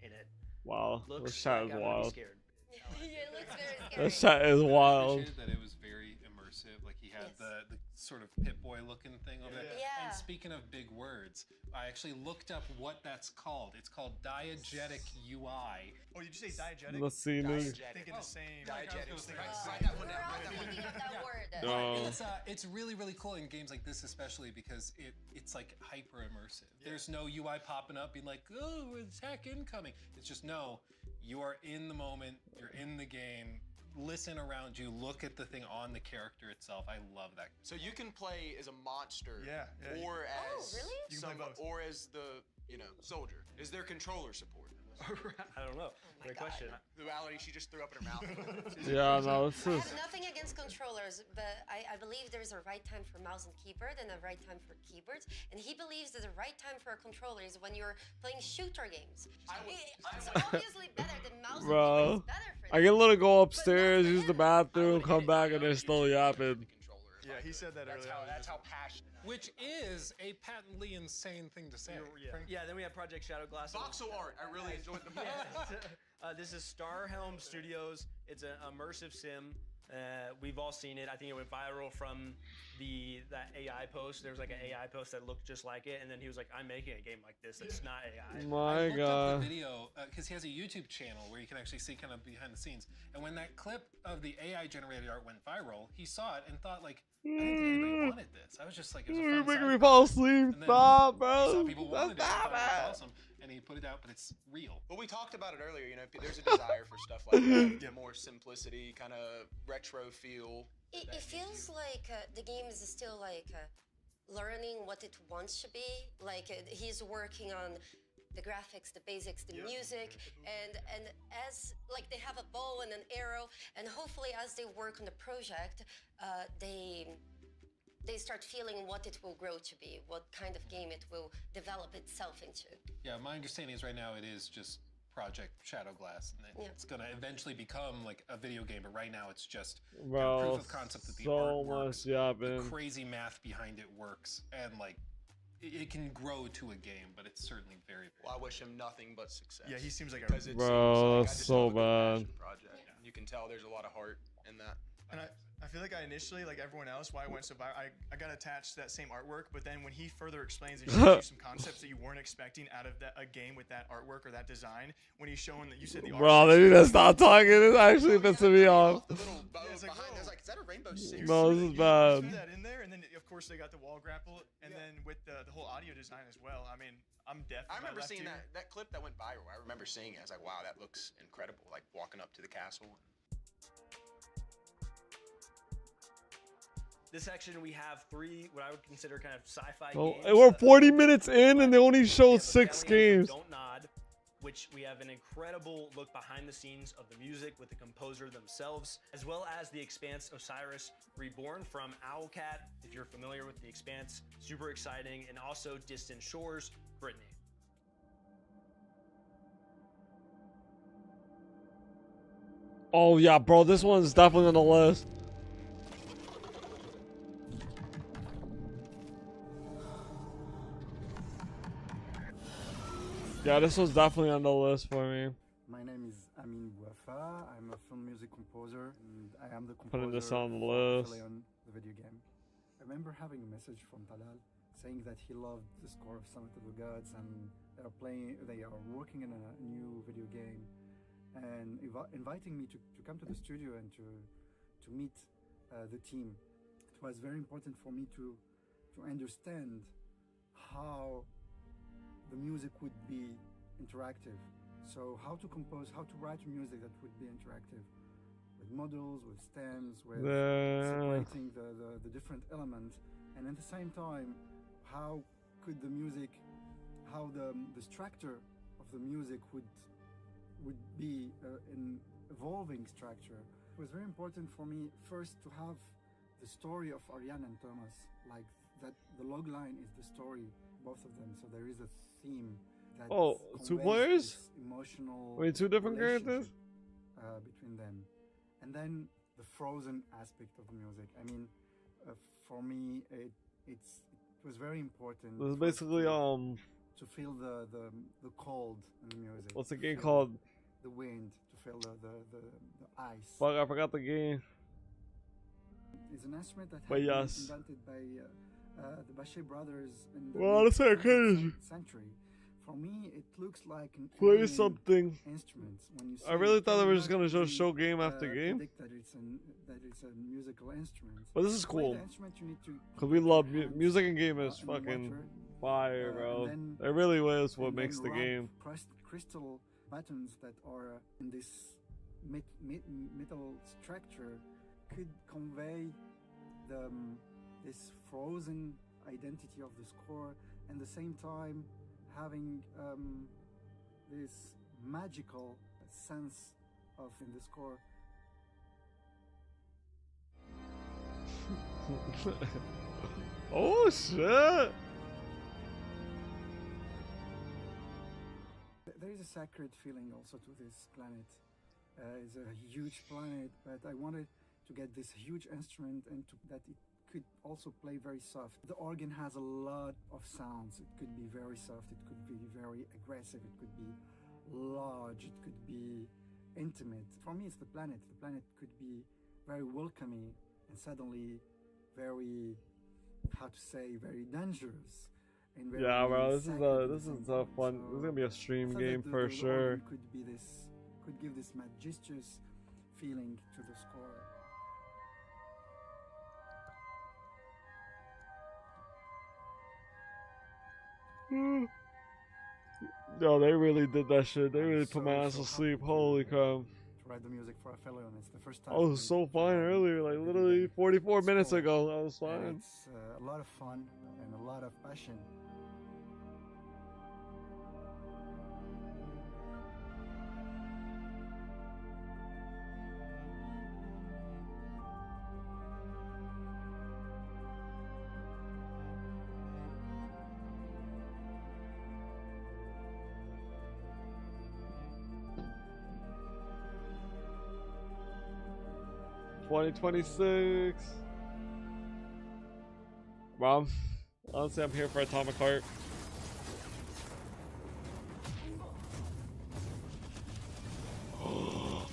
in it. Wow, Looks this shot like is I'm gonna be wild. scared. It looks very scary. This shot is I wild. appreciated that it was very immersive. Like he had the sort of Pip-Boy looking thing over there. Yeah. And speaking of big words, I actually looked up what that's called. It's called diegetic UI. Oh, did you say diegetic? Let's see, nigga. Thinking the same. Diegetic. Write that one down. Thinking of that word. No. It's really, really cool in games like this, especially because it's like hyper immersive. There's no UI popping up being like, oh, attack incoming. It's just, no, you are in the moment, you're in the game. Listen around you, look at the thing on the character itself. I love that. So you can play as a monster, Yeah. or as really? You can play both. or as the soldier. Is there controller support? I don't know. Great question. Duality, she just threw up in her mouth. Yeah, no, this I is. have nothing against controllers, but I believe there's a right time for mouse and keyboard and a right time for keyboards. And he believes that the right time for a controller is when you're playing shooter games. It's obviously better than mouse and keyboard Bro, is better for I can literally go upstairs, use the bathroom, come back, and they're still yapping. Yeah, he said that earlier. That's how passionate. Which is a patently insane thing to say. Yeah, then we have Project Shadow Glass. Voxel art. I really enjoyed the This is Starhelm Studios. It's an immersive sim. We've all seen it. I think it went viral from that AI post. There was like an AI post that looked just like it, and then he was like, "I'm making a game like this. It's not AI." My I looked up God. the video because he has a YouTube channel where you can actually see kind of behind the scenes. And when that clip of the AI generated art went viral, he saw it and thought like, I didn't think anybody wanted this. I was just like, it was a You're fun making side me fall project. asleep. And then Stop, he saw bro. people wanted it. Stop He thought it it. was awesome. and he put it out, but it's real. Well, we talked about it earlier. You know, there's a desire for stuff like that, more simplicity, kind of retro feel. It feels like the game is still like learning what it wants to be. Like he's working on the graphics, the basics, the music, and as like they have a bow and an arrow, and hopefully as they work on the project, they start feeling what it will grow to be, what kind of game it will develop itself into. Yeah, my understanding is right now it is just Project Shadowglass, and it's gonna eventually become like a video game. But right now it's just Bro, proof of concept that the so art much works, yapping. the crazy math behind it works, and like it can grow to a game. But it's certainly very. Well, I wish him nothing but success. Yeah, he seems like a because it Bro, seems like I just so love a good bad. passion project. And you can tell there's a lot of heart in that. And I feel like I initially, like everyone else, why I went so viral, I got attached to that same artwork, but then when he further explains and shows you some concepts that you weren't expecting out of a game with that artwork or that design, when he's showing that you said the Bro, they need to stop talking. It's actually pissing me off. The little bow behind. I was like, is that a rainbow six? No, this is bad. Threw that in there, and then of course they got the wall grapple, and then with the whole audio design as well. I mean, I'm definitely. I remember seeing that clip that went viral. I remember seeing it. I was like, wow, that looks incredible. Like walking up to the castle. This section we have 3 what I would consider kind of sci-fi Oh, games. and we're 40 minutes in and they only showed 6 games. Don't Nod, which we have an incredible look behind the scenes of the music with the composer themselves, as well as The Expanse Osiris Reborn from Owlcat. If you're familiar with The Expanse, super exciting, and also Distant Shores, Brittany. Oh yeah, bro, this one's definitely on the list. Yeah, this was definitely on the list for me. My name is Amin Bouafa. I'm a film music composer, and I am the composer Putting this on the for list. Leon, the video game. I remember having a message from Talal saying that he loved the score of Summit of the Gods, and they are working in a new video game, and inviting me to come to the studio and to meet the team. It was very important for me to understand how the music would be interactive. So how to compose, how to write music that would be interactive with models, with stems, with separating the different elements, and at the same time, how could the music, how the structure of the music would be an evolving structure. It was very important for me first to have the story of Ariane and Thomas, like that the log line is the story, both of them. So there is a theme that 2 players? Emotional. Wait, 2 different characters? Between them, and then the frozen aspect of the music. I mean, for me, it was very important. This is basically to feel the cold in the music. What's the game called? The wind, to feel the ice. Fuck, I forgot the game. It's an instrument that But has yes. been invented by the Bachet brothers in the Well, honestly, I couldn't. century. For me, it looks like an Play alien something. instrument. When you I really thought they were just gonna automatically, just show game after game. predict that it's a musical instrument. But this is To play cool. the instrument, you need to Cause we put love your hands, music and game is in the fucking water, fire, bro. and then- It really is what and then makes the rub game. Crystal buttons that are in this metal structure could convey this frozen identity of the score, and at the same time having this magical sense of in the score. Oh shit! There is a sacred feeling also to this planet. It's a huge planet, but I wanted to get this huge instrument and that it could also play very soft. The organ has a lot of sounds. It could be very soft, it could be very aggressive, it could be large, it could be intimate. For me, it's the planet. The planet could be very welcoming and suddenly very, how to say, very dangerous. And very Yeah, bro, this sacred at is the a same fun. time. This is gonna be a stream So game that for the sure. organ could give this majestuous feeling to the score. Yo, they really did that shit. They really put my ass to sleep. Holy crap. To write the music for Aphelion. It's the first time. I was so fine earlier, like literally 44 minutes ago. I was fine. It's a lot of fun and a lot of passion. $2026. Well, honestly, I'm here for Atomic Heart.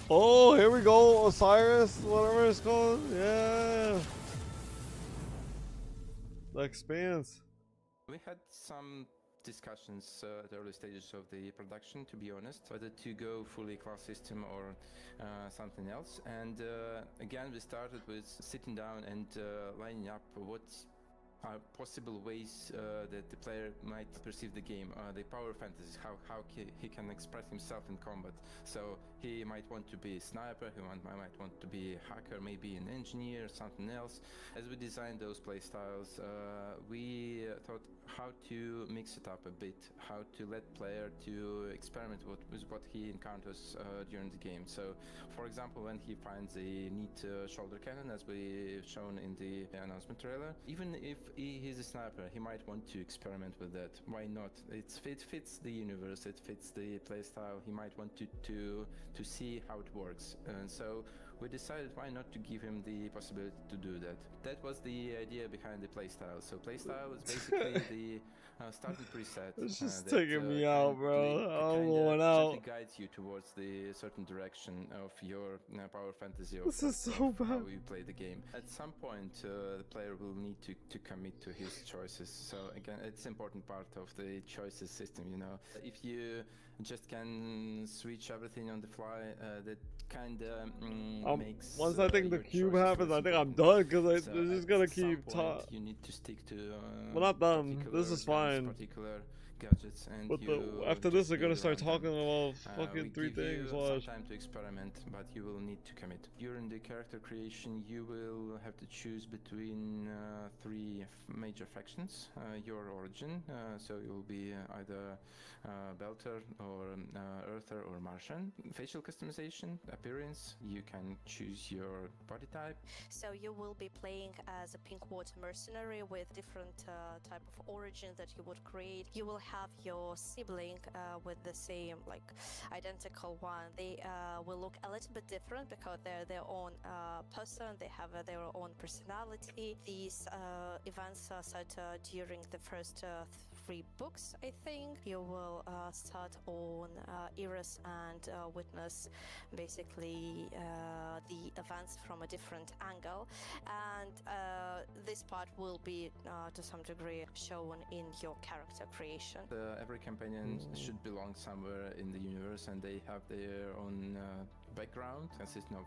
Oh, here we go, Osiris, whatever it's called. Yeah. The Expanse. We had some discussions at the early stages of the production, to be honest, whether to go fully class system or something else. And again, we started with sitting down and lining up what are possible ways that the player might perceive the game. The power fantasy, how he can express himself in combat. So he might want to be a sniper, he might want to be a hacker, maybe an engineer, something else. As we designed those playstyles, we thought how to mix it up a bit, how to let player to experiment with what he encounters during the game. So, for example, when he finds a neat shoulder cannon, as we shown in the announcement trailer, even if he's a sniper, he might want to experiment with that. Why not? It fits the universe, it fits the playstyle. He might want to see how it works, and so we decided why not to give him the possibility to do that. That was the idea behind the playstyle. So playstyle is basically the starting preset. It's just taking me out, bro. I'm going out. Guides you towards the certain direction of your power fantasy. This is so bad. How you play the game. At some point, the player will need to commit to his choices. So again, it's an important part of the choices system. You know, if you just can switch everything on the fly, that kind of makes. Once I think the cube happens, I think I'm done because they're just gonna keep talking. You need to stick to. Well, not done. This is fine. Particular gadgets, and but after this, they're gonna start talking about fucking three things. Some time to experiment, but you will need to commit. During the character creation, you will have to choose between three major factions. Your origin, so you'll be either Belter or Earther or Martian. Facial customization, appearance, you can choose your body type. So you will be playing as a Pinkwater mercenary with different type of origin that you would create. You will have your sibling with the same, like, identical one. They will look a little bit different because they're their own person. They have their own personality. These events are set during the first 3 books, I think. You will start on Eris and witness basically the events from a different angle, and this part will be to some degree shown in your character creation. Every companion should belong somewhere in the universe, and they have their own background, consisting of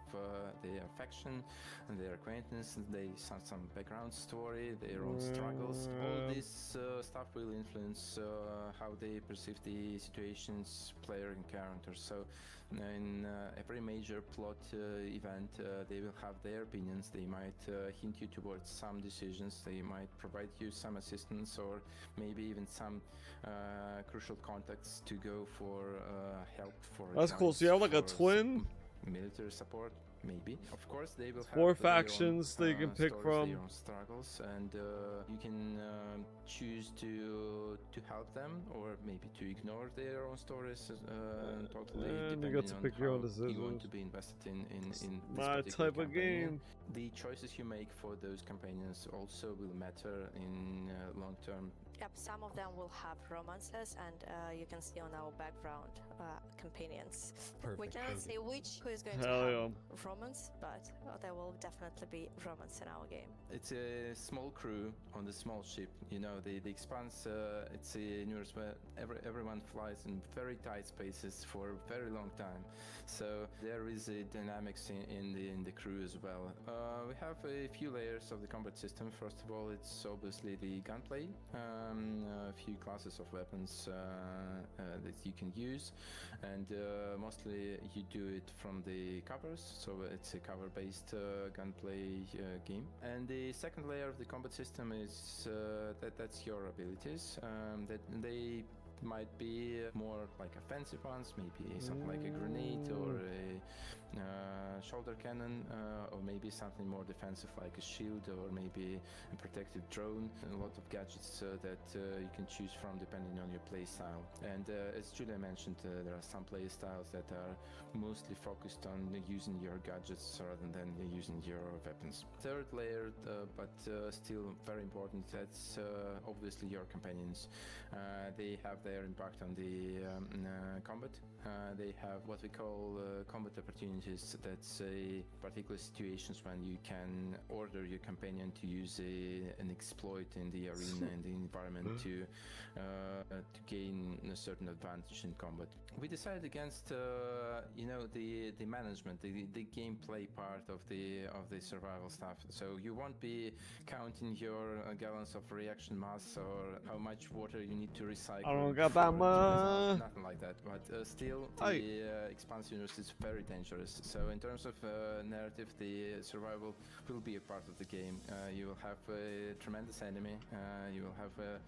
their faction and their acquaintance. They have some background story, their own struggles. All this stuff will influence how they perceive the situations player encounters. So in every major plot event, they will have their opinions. They might hint you towards some decisions. They might provide you some assistance, or maybe even some crucial contacts to go for help. For that's cool. So you have like a twin? Military support, maybe. Of course, they will have 4 factions they can pick from. Their own struggles, and you can choose to help them, or maybe to ignore their own stories totally. And you get to pick your own decisions. You want to be invested in this my type of game. The choices you make for those companions also will matter in long term. Yep, some of them will have romances, and you can see on our background companions. Perfect. We cannot say who is going to have romance, but there will definitely be romance in our game. It's a small crew on the small ship. You know, the Expanse, it's a universe where everyone flies in very tight spaces for a very long time. So there is a dynamics in the crew as well. We have a few layers of the combat system. First of all, it's obviously the gunplay. a few classes of weapons that you can use, and mostly you do it from the covers, so it's a cover-based gunplay game. And the second layer of the combat system is that's your abilities. That they might be more like offensive ones, maybe something like a grenade or a shoulder cannon, or maybe something more defensive like a shield or maybe a protective drone. A lot of gadgets that you can choose from depending on your play style. And as Julia mentioned, there are some play styles that are mostly focused on using your gadgets rather than using your weapons. Third layer, but still very important, that's obviously your companions. They have their impact on the combat. They have what we call combat opportunities. That's particular situations when you can order your companion to use an exploit in the arena and the environment to gain a certain advantage in combat. We decided against the management, the gameplay part of the survival stuff. So you won't be counting your gallons of reaction mass or how much water you need to recycle. I don't got that much. Nothing like that. But still, the expanse universe is very dangerous. So in terms of narrative, the survival will be a part of the game. You will have a tremendous enemy. You will have a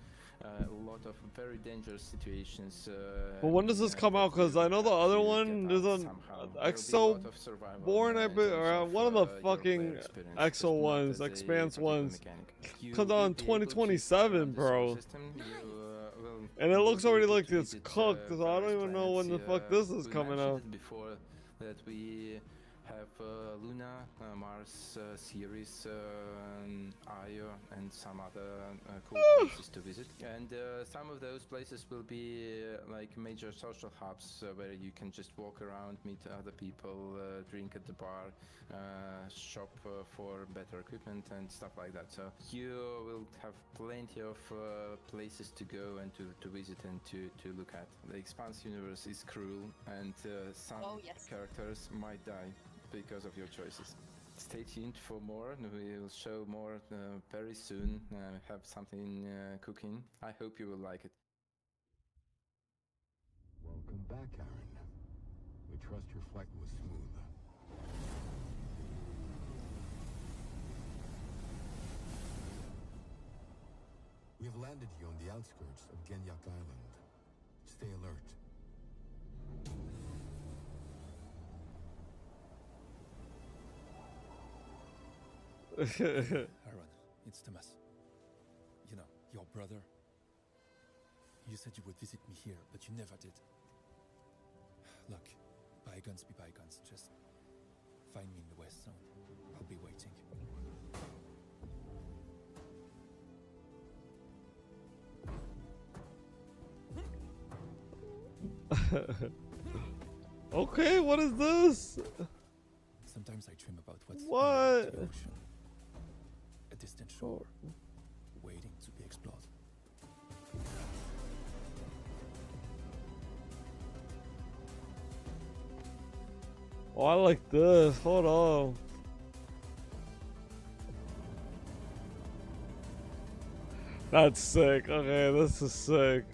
lot of very dangerous situations. But when does this come out? Because I know the other one, there's an Exo-Born, or one of the fucking Exo ones, Expanse ones, comes out in 2027, bro. And it looks already like it's cooked, so I don't even know when the fuck this is coming out. Before that we have Luna, Mars, Ceres, Io, and some other cool places to visit. And some of those places will be like major social hubs where you can just walk around, meet other people, drink at the bar, shop for better equipment and stuff like that. So you will have plenty of places to go and to visit and to look at. The Expanse universe is cruel, and some characters might die because of your choices. Stay tuned for more. We will show more very soon. Have something cooking. I hope you will like it. Welcome back, Aaron. We trust your flight was smooth. We have landed you on the outskirts of Genyak Island. Stay alert. Aaron, it's Thomas. You know, your brother. You said you would visit me here, but you never did. Look, bygones be bygones. Just find me in the West Zone. I'll be waiting. Okay, what is this? Sometimes I dream about what's what? in the ocean. A distant shore, waiting to be explored. Oh, I like this. Hold on. That's sick. Okay, this is sick.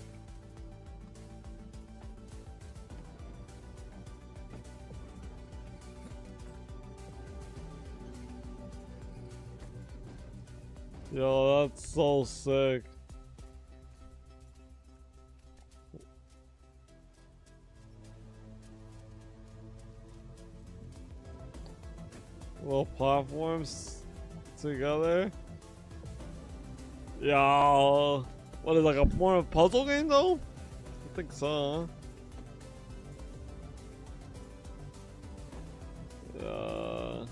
Yo, that's so sick. Little platforms together. Yo, what is like a more of a puzzle game though? I think so. Huh? Yeah.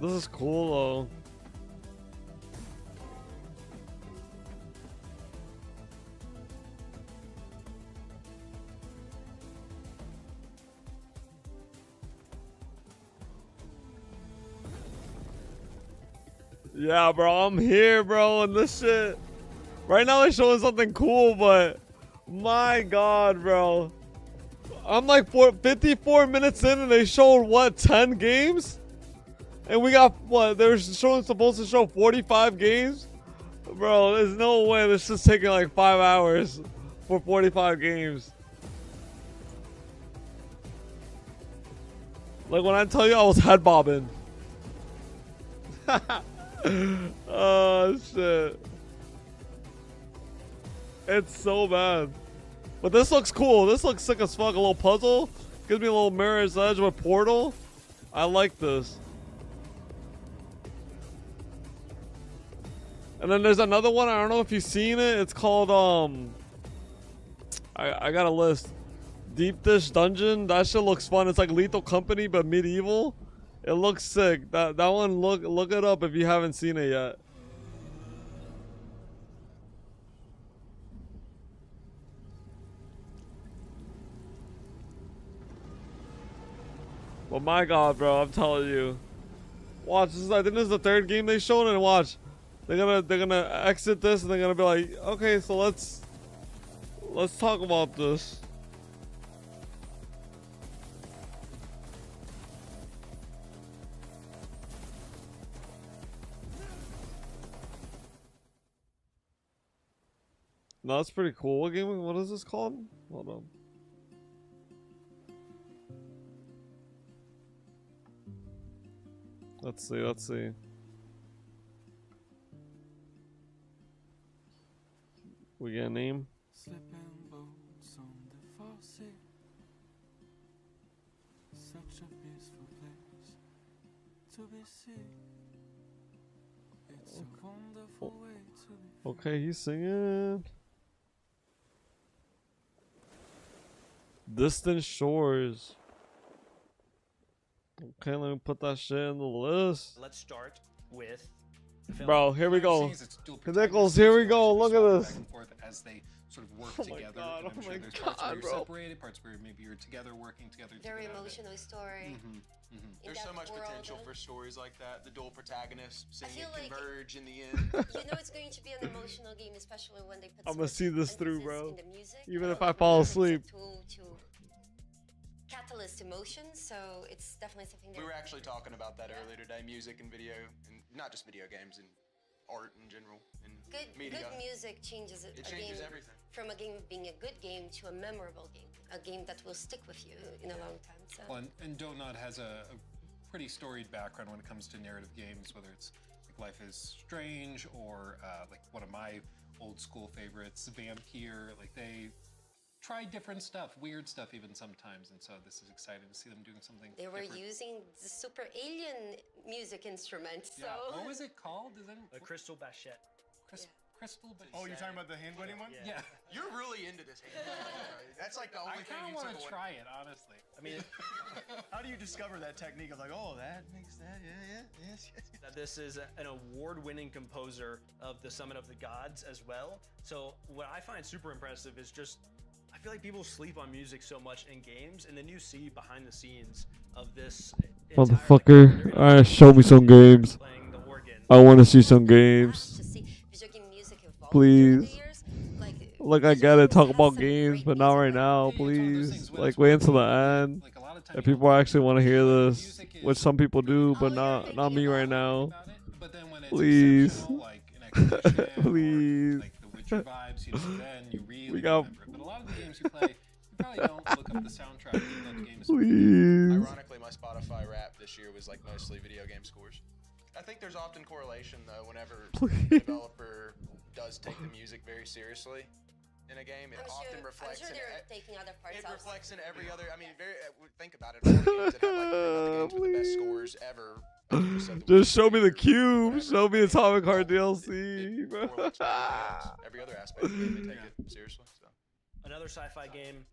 This is cool though. Yeah, bro, I'm here, bro, and this shit. Right now they're showing something cool, but my god, bro. I'm like 54 minutes in and they showed, what, 10 games? And we got what? They're supposed to show 45 games? Bro, there's no way this is taking like 5 hours for 45 games. Like when I tell you I was head bobbing. Oh shit. It's so bad. But this looks cool. This looks sick as fuck. A little puzzle. Gives me a little Mirror's Edge with Portal. I like this. And then there's another one. I don't know if you've seen it. It's called I got a list. Deep Dish Dungeon. That shit looks fun. It's like Lethal Company but medieval. It looks sick. That one, look it up if you haven't seen it yet. But my god, bro, I'm telling you. Watch, I think this is the third game they showed, and watch. They're gonna exit this and they're gonna be like, okay, so let's talk about this. No, that's pretty cool. What game? What is this called? Hold on. Let's see. We get a name? Slipping boats on the faucet. Such a peaceful place to be sick. It's a wonderful way to be. Okay, he's singing. Distant Shores. Okay, let me put that shit in the list. Let's start with. Bro, here we go. Nichols, here we go. Look at this. As they sort of work Oh together. my god, and I'm sure there's god, parts where you're bro. separated, parts where maybe you're together, working together. Very emotional story. There's so much potential for stories like that. The dual protagonists seeing feel it like- converge in the end. You know it's going to be an emotional game, especially when they put I'm so gonna much see this through, emphasis bro. in the music. Even if I fall asleep. To catalyst emotions, so it's definitely something that We were actually talking about that earlier today. Music and video, and not just video games, and art in general, and media. good music changes It a changes game everything. from a game being a good game to a memorable game, a game that will stick with you in a long time. So Well, and Donut has a pretty storied background when it comes to narrative games, whether it's like Life is Strange or like one of my old school favorites, Vampire. Like they try different stuff, weird stuff even sometimes, and so this is exciting to see them doing something they were different. using the super alien music instrument. So Yeah. What was it called? Is that The Crystal Bachette. Crystal? But Oh, you're talking about the hand wedding one? Yeah. You're really into this hand. That's like the only I thing kind you of want took to away. try it, honestly. I mean, How do you discover that technique of like, oh, that makes that, yes. that this is an award-winning composer of the Summit of the Gods as well. So what I find super impressive is just, I feel like people sleep on music so much in games, and then you see behind the scenes of this Motherfucker. Alright, show me some games. I want to see some games. Please. Like I get it, talk about games, but not right now, please. Like wait until the end. If people actually want to hear this, which some people do, but not me right now. Please. Please. We got. But a lot of the games you play, you probably don't look up the soundtrack even though the game is Please. Ironically, my Spotify rap this year was like mostly video game scores. I think there's often correlation though whenever the developer does take the music very seriously in a game. It often reflects. I'm sure they're taking other parts. It reflects in every other. I mean, think about it. All the games that have like the games with the best scores ever. Just show me the cube. Show me Atomic Heart DLC, bro. Every other aspect of the game, they take it seriously. So. Another sci-fi game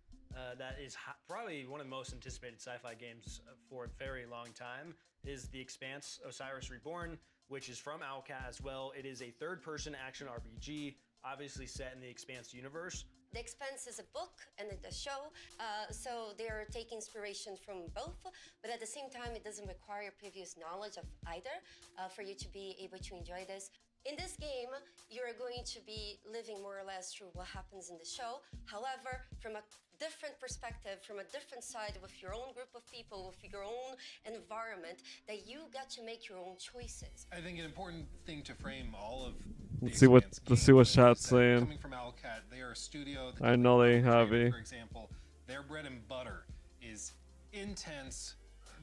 that is probably one of the most anticipated sci-fi games for a very long time is The Expanse: Osiris Reborn, which is from Owlcat as well. It is a third-person action RPG, obviously set in the Expanse universe. The Expanse is a book and a show, so they're taking inspiration from both, but at the same time, it doesn't require previous knowledge of either for you to be able to enjoy this. In this game, you're going to be living more or less through what happens in the show. However, from a different perspective, from a different side, with your own group of people, with your own environment, that you got to make your own choices. I think an important thing to frame all of Let's see what chat's saying. coming from Owlcat, they are a studio. I know they have it. For example, their bread and butter is intense,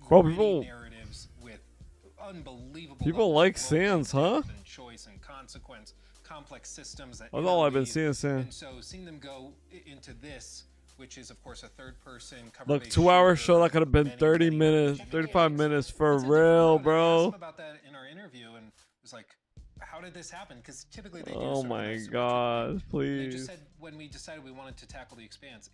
Bro, gritty people- narratives with unbelievable. People levels like of role-play Sans, huh? depth and choice and consequence, complex systems. That That's all I've been interweave. seeing, Sans. And so seeing them go into this, which is of course a third-person cover. Look, 2-hour show that could have been 30 minutes, 35 minutes for real, bro. About that in our interview, and it was like, how did this happen? Because typically they do. Oh sort of my a god, They just please. said when we decided we wanted to tackle the Expanse,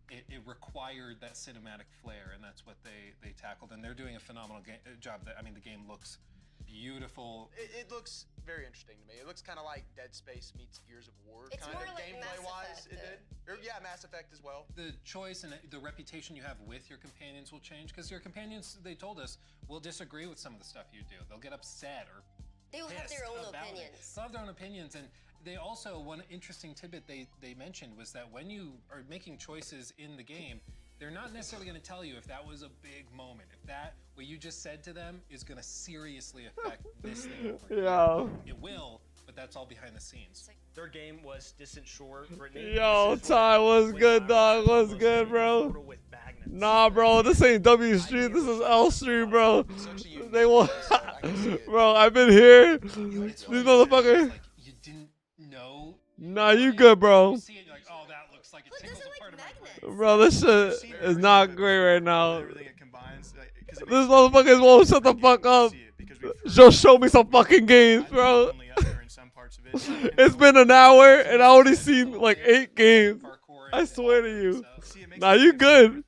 it required that cinematic flair, and that's what they tackled. And they're doing a phenomenal job. That, I mean, the game looks beautiful. It looks very interesting to me. It looks kind of like Dead Space meets Gears of War, It's kind more of like gameplay Mass wise. Effect, It did. Or, yeah, Mass Effect as well. The choice and the reputation you have with your companions will change, because your companions, they told us, will disagree with some of the stuff you do. They'll get upset or They will have their pissed own about it. opinions. They'll have their own opinions, and they also, one interesting tidbit they mentioned was that when you are making choices in the game, they're not necessarily going to tell you if that was a big moment, if that what you just said to them is going to seriously affect this thing over here. Yeah. It will, but that's all behind the scenes. Third game was Distant Shore. Brittany. Yo, This is Ty, what's good, dog? What's good, bro? Nah, bro, this ain't W Street. This is L Street, bro. They want, bro. I've been here. These motherfuckers. You didn't know. Nah, you good, bro. You see it, you're like, oh, that looks like it tickles a part of my brain. Bro, this shit is not great right now. This motherfuckers won't shut the fuck up. Just show me some fucking games, bro. It's been an hour and I only seen like 8 games. I swear to you. Nah, you good.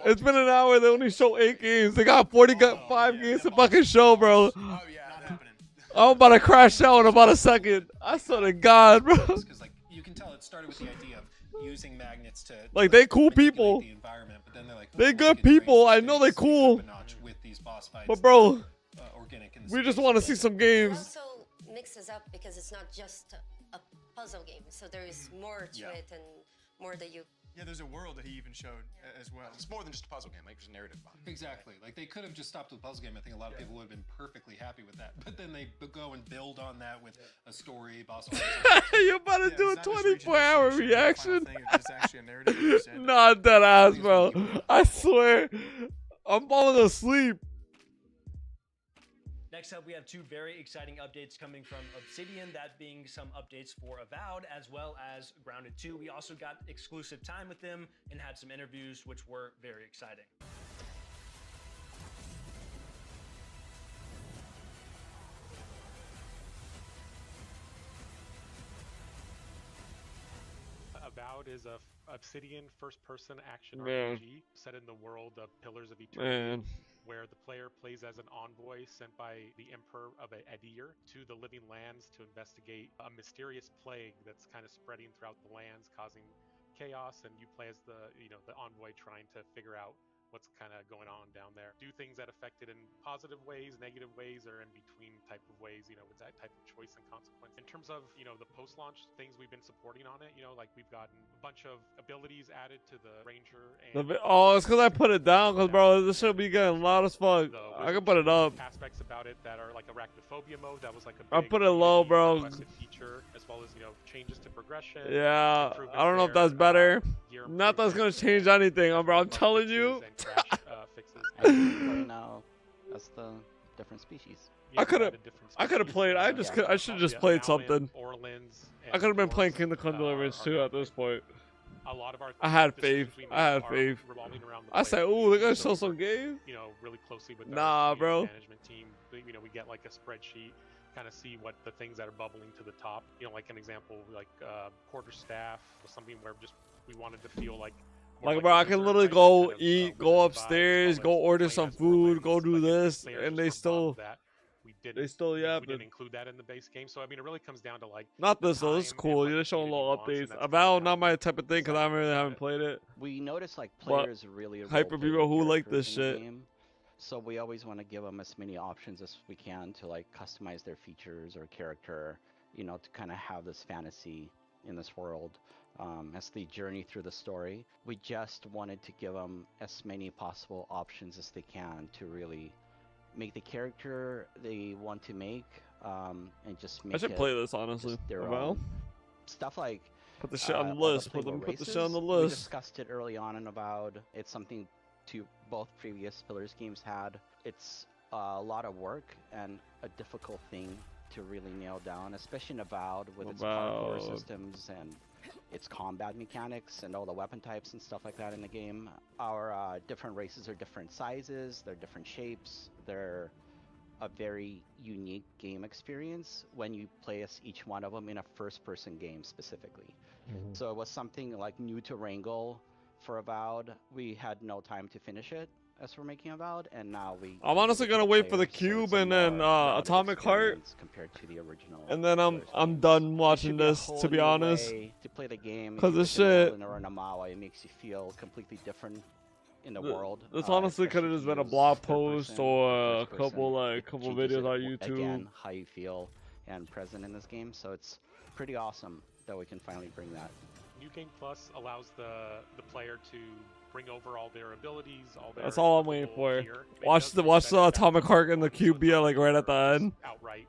It's been an hour. They only show 8 games. They got 45 games to fucking show, bro. I'm about to crash out in about a second. I swear to God, bro. Because like you can tell, it started with the idea of using magnets to Like they cool people. the environment, but then they're like, They good people. I know they cool. with these boss fights. But bro, organic in the we just space. want to see some It games. also mixes up because it's not just a puzzle game, so there is more to it and more that you. Yeah, there's a world that he even showed as well. It's more than just a puzzle game. Like there's a narrative behind it. Exactly. Like they could have just stopped with the puzzle game. I think a lot of people would have been perfectly happy with that. But then they go and build on that with a story, boss fights. You about to do a 24-hour reaction? It's actually a narrative. like you said. Nah, dead ass, bro. I swear. I'm falling asleep. Next up, we have 2 very exciting updates coming from Obsidian, that being some updates for Avowed as well as Grounded 2. We also got exclusive time with them and had some interviews, which were very exciting. Avowed is a Obsidian first-person action Man. RPG set in the world of Pillars of Man. Eternity, where the player plays as an envoy sent by the Emperor of Edir to the Living Lands to investigate a mysterious plague that's kind of spreading throughout the lands, causing chaos, and you play as the envoy trying to figure out what's kind of going on down there. Do things that affect it in positive ways, negative ways, or in between type of ways, with that type of choice and consequence. In terms of, the post-launch things we've been supporting on it, like we've gotten a bunch of abilities added to the Ranger. And Oh, it's because I put it down, because, bro, this should be getting loud as fuck. I can put it up. aspects about it that are like arachnophobia mode. That was like a I big put it low, bro. requested feature, as well as, changes to progression. Yeah, improvements I don't know if there, that's better. gear Not that's gonna change anything, bro. I'm telling you. and crash fixes. Play now as the different species. I could have played. I should have just played something. I could have been playing Kingdom Come Deliverance too at this point. A lot of our I had decisions faith. we make I had are faith. revolving around the I said, player. "Ooh, they're gonna So show some we work, games." really closely with Nah, our bro. management team. We get like a spreadsheet, kind of see what the things that are bubbling to the top. Like an example, like quarterstaff was something where just we wanted to feel like. more Like, bro, I a can dessert, literally right? go Kind of, eat, with go the upstairs, vibes, go as order playing some as food, go Orleans, do like, this, players and just they were still. above that. We didn't, They still we yapping. didn't include that in the base game, so I mean, it really comes down to like. Not the this though. This is time cool. and You're what the showing community little wants, and updates. that's About not my type of thing because I really haven't played it. We noticed like But players really hyper role-play people who the like this characters in the shit. game. So we always want to give them as many options as we can to like customize their features or character, you know, to kind of have this fantasy in this world as they journey through the story. We just wanted to give them as many possible options as they can to really make the character they want to make, and just make I should it play this, honestly. just their About. own. Stuff like Put the shit on the all list. Put playable the shit on the races, list. We discussed it early on and about. It's something to both previous Pillars games had. It's a lot of work and a difficult thing to really nail down, especially in Avowed with its parkour systems and its combat mechanics and all the weapon types and stuff like that in the game. Our different races are different sizes, they're different shapes, they're a very unique game experience when you play as each one of them in a first-person game specifically. So it was something like new to Wrangle for Avowed. We had no time to finish it as we're making Avowed, and now I'm honestly gonna wait for the cube and then Atomic Heart, compared to the original. and then I'm done watching this, to be honest. To play the game, Cause this if you're shit. in Orinomawa, it makes you feel completely different in the world. This honestly could have just been a blog post or a First couple person videos changes on it YouTube. Again, how you feel and present in this game, so it's pretty awesome that we can finally bring that. New Game Plus allows the player to bring over all their abilities, all their That's all I'm waiting for. gear. Watch the Atomic Heart and the cube be like right at the end. Outright.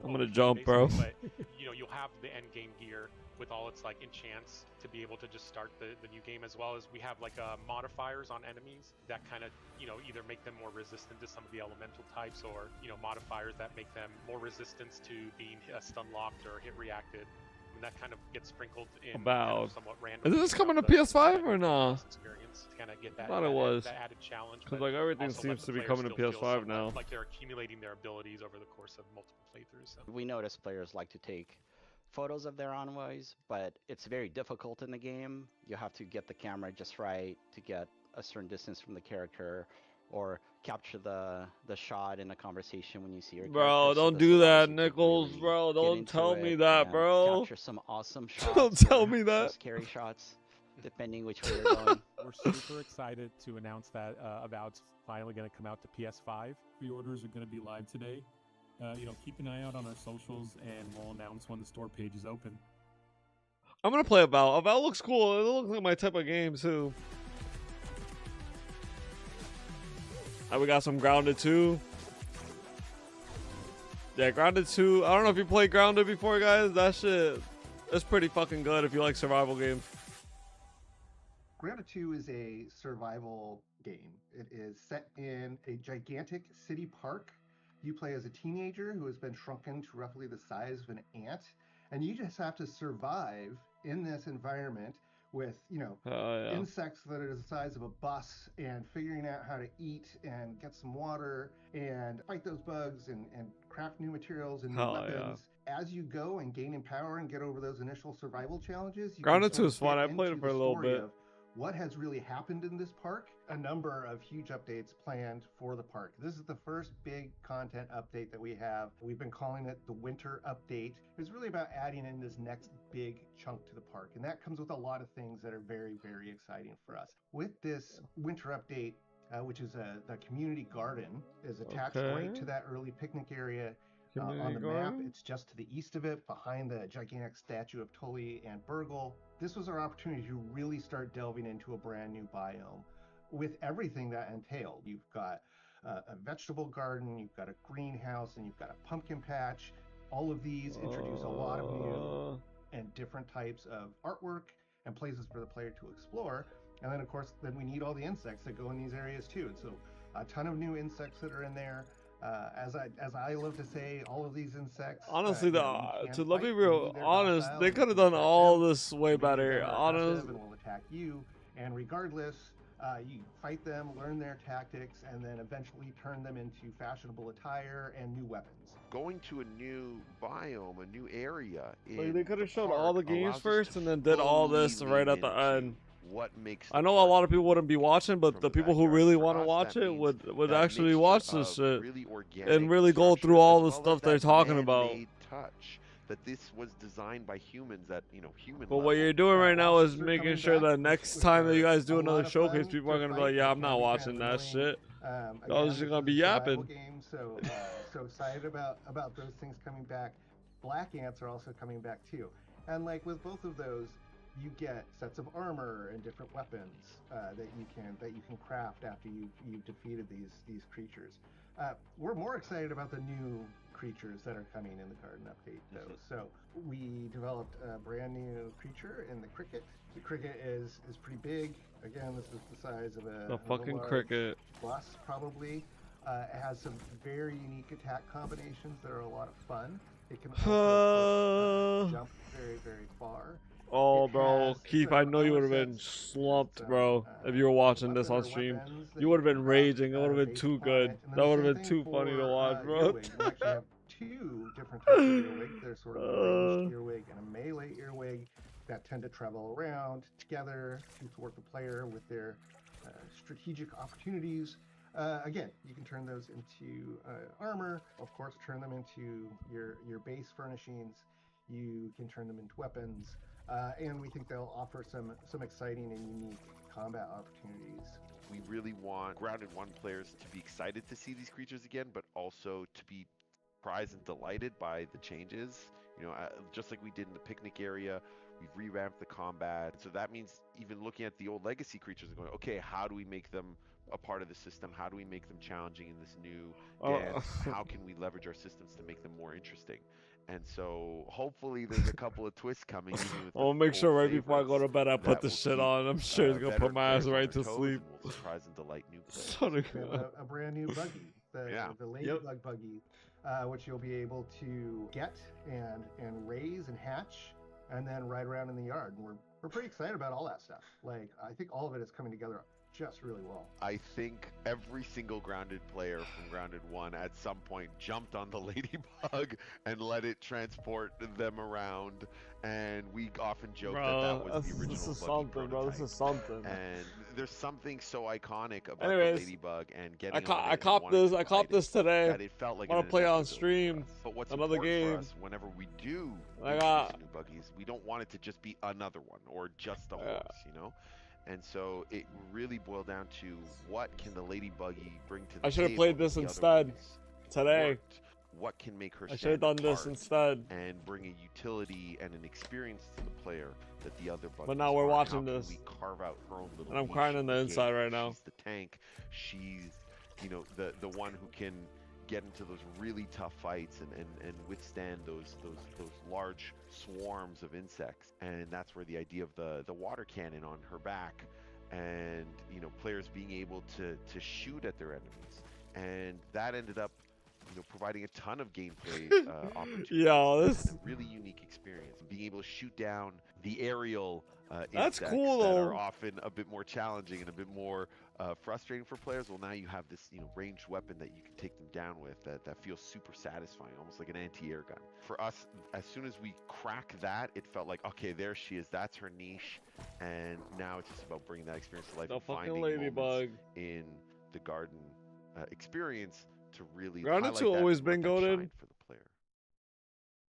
I'm gonna jump, bro. But you know, you'll have the end game gear with all its like enchants to be able to just start the new game, as well as we have like modifiers on enemies that kind of, you know, either make them more resistant to some of the elemental types, or, you know, modifiers that make them more resistance to being stun locked or hit reacted. And that kind of gets sprinkled in kind of somewhat randomly. Is this coming to PS5 or no? Experience to kind of get that, I thought it was. that added challenge. Cause but like everything also let seems the to be player coming to still feel PS5 somewhat now. like they're accumulating their abilities over the course of multiple playthroughs. So. We notice players like to take photos of their envoys, but it's very difficult in the game. You have to get the camera just right to get a certain distance from the character, or capture the shot in a conversation when you see your Bro, character. So don't this do allows that, you to Nichols, really bro. get Don't into tell me it that, and bro. Capture some awesome shots. Don't tell or me that. Scary shots, depending which way you're going. We're super excited to announce that Avowed's finally going to come out to PS5. Pre-orders are going to be live today. You know, keep an eye out on our socials, and we'll announce when the store page is open. I'm gonna play Avowed. Avowed looks cool. It looks like my type of game too. We got some Grounded 2. Yeah, Grounded 2. I don't know if you played Grounded before, guys. That shit is pretty fucking good if you like survival games. Grounded 2 is a survival game. It is set in a gigantic city park. You play as a teenager who has been shrunken to roughly the size of an ant, and you just have to survive in this environment with, you know, insects that are the size of a bus, and figuring out how to eat and get some water and fight those bugs and craft new materials and new weapons. As you go and gain in power and get over those initial survival challenges, you Grounded can 2 is fun. I get played it into for a the little story bit. of what has really happened in this park. A number of huge updates planned for the park. This is the first big content update that we have. We've been calling it the winter update. It's really about adding in this next big chunk to the park, and that comes with a lot of things that are very, very exciting for us. With this winter update, which is the community garden, is attached right to that early picnic area. On the map, it's just to the east of it, behind the gigantic statue of Tully and Burgle. This was our opportunity to really start delving into a brand new biome with everything that entailed. You've got a vegetable garden, you've got a greenhouse, and you've got a pumpkin patch. All of these introduce a lot of new and different types of artwork and places for the player to explore. And then, of course, then we need all the insects that go in these areas too. And so a ton of new insects that are in there. As I love to say, all of these insects. Honestly, to let me be real honest, they could have done all this way better. Honest. And will attack you, and regardless, you fight them, learn their tactics, and then eventually turn them into fashionable attire and new weapons. Going to a new biome, a new area. Like, they could have shown all the games first and then did all this right at the end. What makes I know a lot of people wouldn't be watching, but the people who really want to watch it would actually watch this shit and really go through all the stuff they're talking about. Touch that this was designed by humans at, you know, human But what you're doing right now is making sure that next time that you guys do another showcase, people are gonna be like, yeah, I'm not watching that shit. I was just gonna be yapping. Game, so so excited about those things coming back. Black Ants are also coming back too, and like with both of those, you get sets of armor and different weapons that you can craft after you've defeated these creatures. We're more excited about the new creatures that are coming in the Garden update though. So we developed a brand new creature in the cricket. The cricket is pretty big. Again, this is the size of a fucking large cricket. Plus probably. It has some very unique attack combinations that are a lot of fun. It can also jump very, very far. Oh, bro, Keith, I know you would have been slumped, bro, if you were watching this on stream. You would have been raging. It would have been too good. That would have been too funny to watch, bro. You actually have two different types of earwig. There's sort of a ranged earwig and a melee earwig that tend to travel around together to thwart the player with their strategic opportunities. Again, you can turn those into armor. Of course, turn them into your base furnishings. You can turn them into weapons. And we think they'll offer some exciting and unique combat opportunities. We really want Grounded 1 players to be excited to see these creatures again, but also to be surprised and delighted by the changes. You know, just like we did in the picnic area, we've revamped the combat. So that means even looking at the old legacy creatures and going, okay, how do we make them a part of the system? How do we make them challenging in this new dance? How can we leverage our systems to make them more interesting? And so hopefully there's a couple of twists coming. I'll make sure right before I go to bed I put this shit on. I'm sure it's gonna put my ass right to sleep. We'll surprise and delight new players. A brand new buggy, the Ladybug buggy, which you'll be able to get and raise and hatch, and then ride around in the yard. And we're pretty excited about all that stuff. Like, I think all of it is coming together just really well. I think every single Grounded player from Grounded 1 at some point jumped on the Ladybug and let it transport them around, and we often joke that was the original This is buggy something, bro. This prototype. is something. And there's something so iconic about Anyways, the Ladybug and getting I copped this today. that it felt like I'm gonna an play on inevitability stream. for us. But what's Another important game. for us whenever we do I release got- new buggies, we don't want it to just be another one or just a horse, you know? And so it really boiled down to what can the Ladybuggy bring to the I should have table played that this the other instead ones today. weren't? What can make her I should stand have done this apart instead. and bring a utility and an experience to the player that the other buggies But now we're aren't? watching How can this. we carve out her own little And I'm niche crying in on the the inside game? right now. She's the tank. She's, you know, the one who can get into those really tough fights and withstand those large swarms of insects. And that's where the idea of the water cannon on her back, and you know, players being able to shoot at their enemies, and that ended up, you know, providing a ton of gameplay opportunities. Yo, this- A really unique experience. Being able to shoot down the aerial That's insects cool, that though. are often a bit more challenging and a bit more frustrating for players. Well, now you have this, you know, ranged weapon that you can take them down with that feels super satisfying, almost like an anti-air gun. For us, as soon as we crack that, it felt like, okay, there she is. That's her niche, and now it's just about bringing that experience to life The and fucking finding Ladybug. moments in the garden experience to really Grounded highlight 2 that always and been let that goated. shine for the player.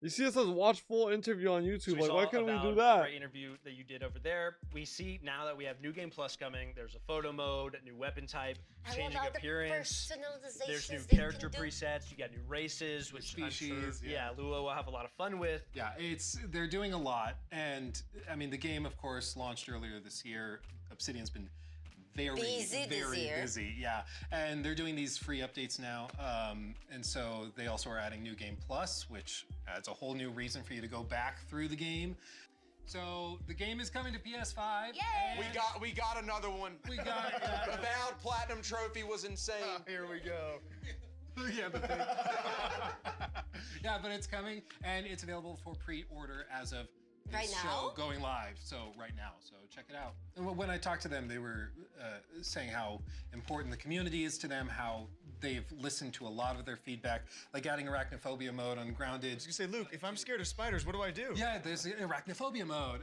You see, it says watch full interview on YouTube. We Like, saw why can't we a do Valve that? great interview that you did over there. We see now that we have New Game Plus coming. There's a photo mode, a new weapon type, I changing love all the appearance. personalizations There's new they character can do. presets. You got new races, which species, I'm sure, yeah. Lua will have a lot of fun with. Yeah, they're doing a lot, and I mean the game, of course, launched earlier this year. Obsidian's been very busy, yeah, and they're doing these free updates now, and so they also are adding New Game Plus, which adds a whole new reason for you to go back through the game. So the game is coming to PS5. We got another one. We got the Valve Platinum Trophy was insane. Here we go. Yeah, the thing. Yeah, but it's coming, and it's available for pre-order as of this Right show now? going live. So right now, so check it out. And when I talked to them, they were saying how important the community is to them, how they've listened to a lot of their feedback, like adding arachnophobia mode on Grounded. You say, Luke, if I'm scared of spiders, what do I do? Yeah, there's arachnophobia mode.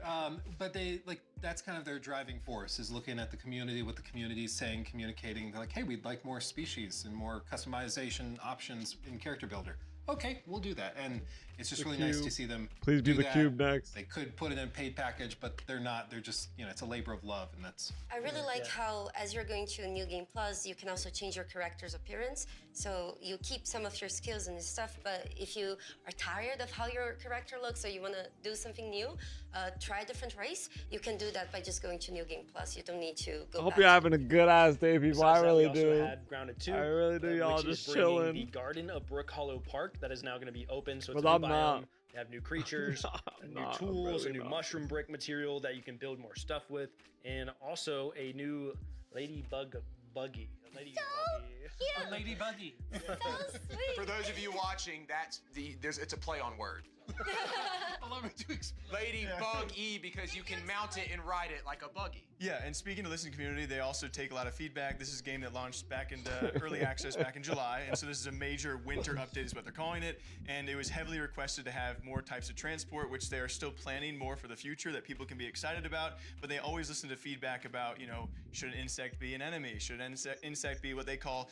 But they that's kind of their driving force, is looking at the community, what the community is saying, communicating. They're like, hey, we'd like more species and more customization options in Character Builder. okay, we'll do that. And it's just The really nice to cube. see them. Please be do the that. cube next. They could put it in a paid package, but they're not. They're just, it's a labor of love, and that's. I really like how, as you're going to New Game Plus, you can also change your character's appearance. So you keep some of your skills and stuff, but if you are tired of how your character looks or you want to do something new, try a different race, you can do that by just going to New Game Plus. You don't need to go I hope back you're to having a good ass day, people. I Besides that, really we also do. had Grounded 2, I really do. Y'all which just is bringing chilling. the Garden of Brook Hollow Park that is now going to be open. So it's But a I'm new not. biome. They have new creatures, new not. I'm tools, really a new not. mushroom brick material that you can build more stuff with, and also a new ladybug buggy. A ladybuggy. For those of you watching, it's a play on word. Allow me to explain. Ladybug E because you can mount it and ride it like a buggy. Yeah, and speaking to listening community, they also take a lot of feedback. This is a game that launched back into early access back in July, and so this is a major winter update is what they're calling it, and it was heavily requested to have more types of transport, which they are still planning more for the future that people can be excited about, but they always listen to feedback about, should an insect be an enemy? Should an insect be what they call,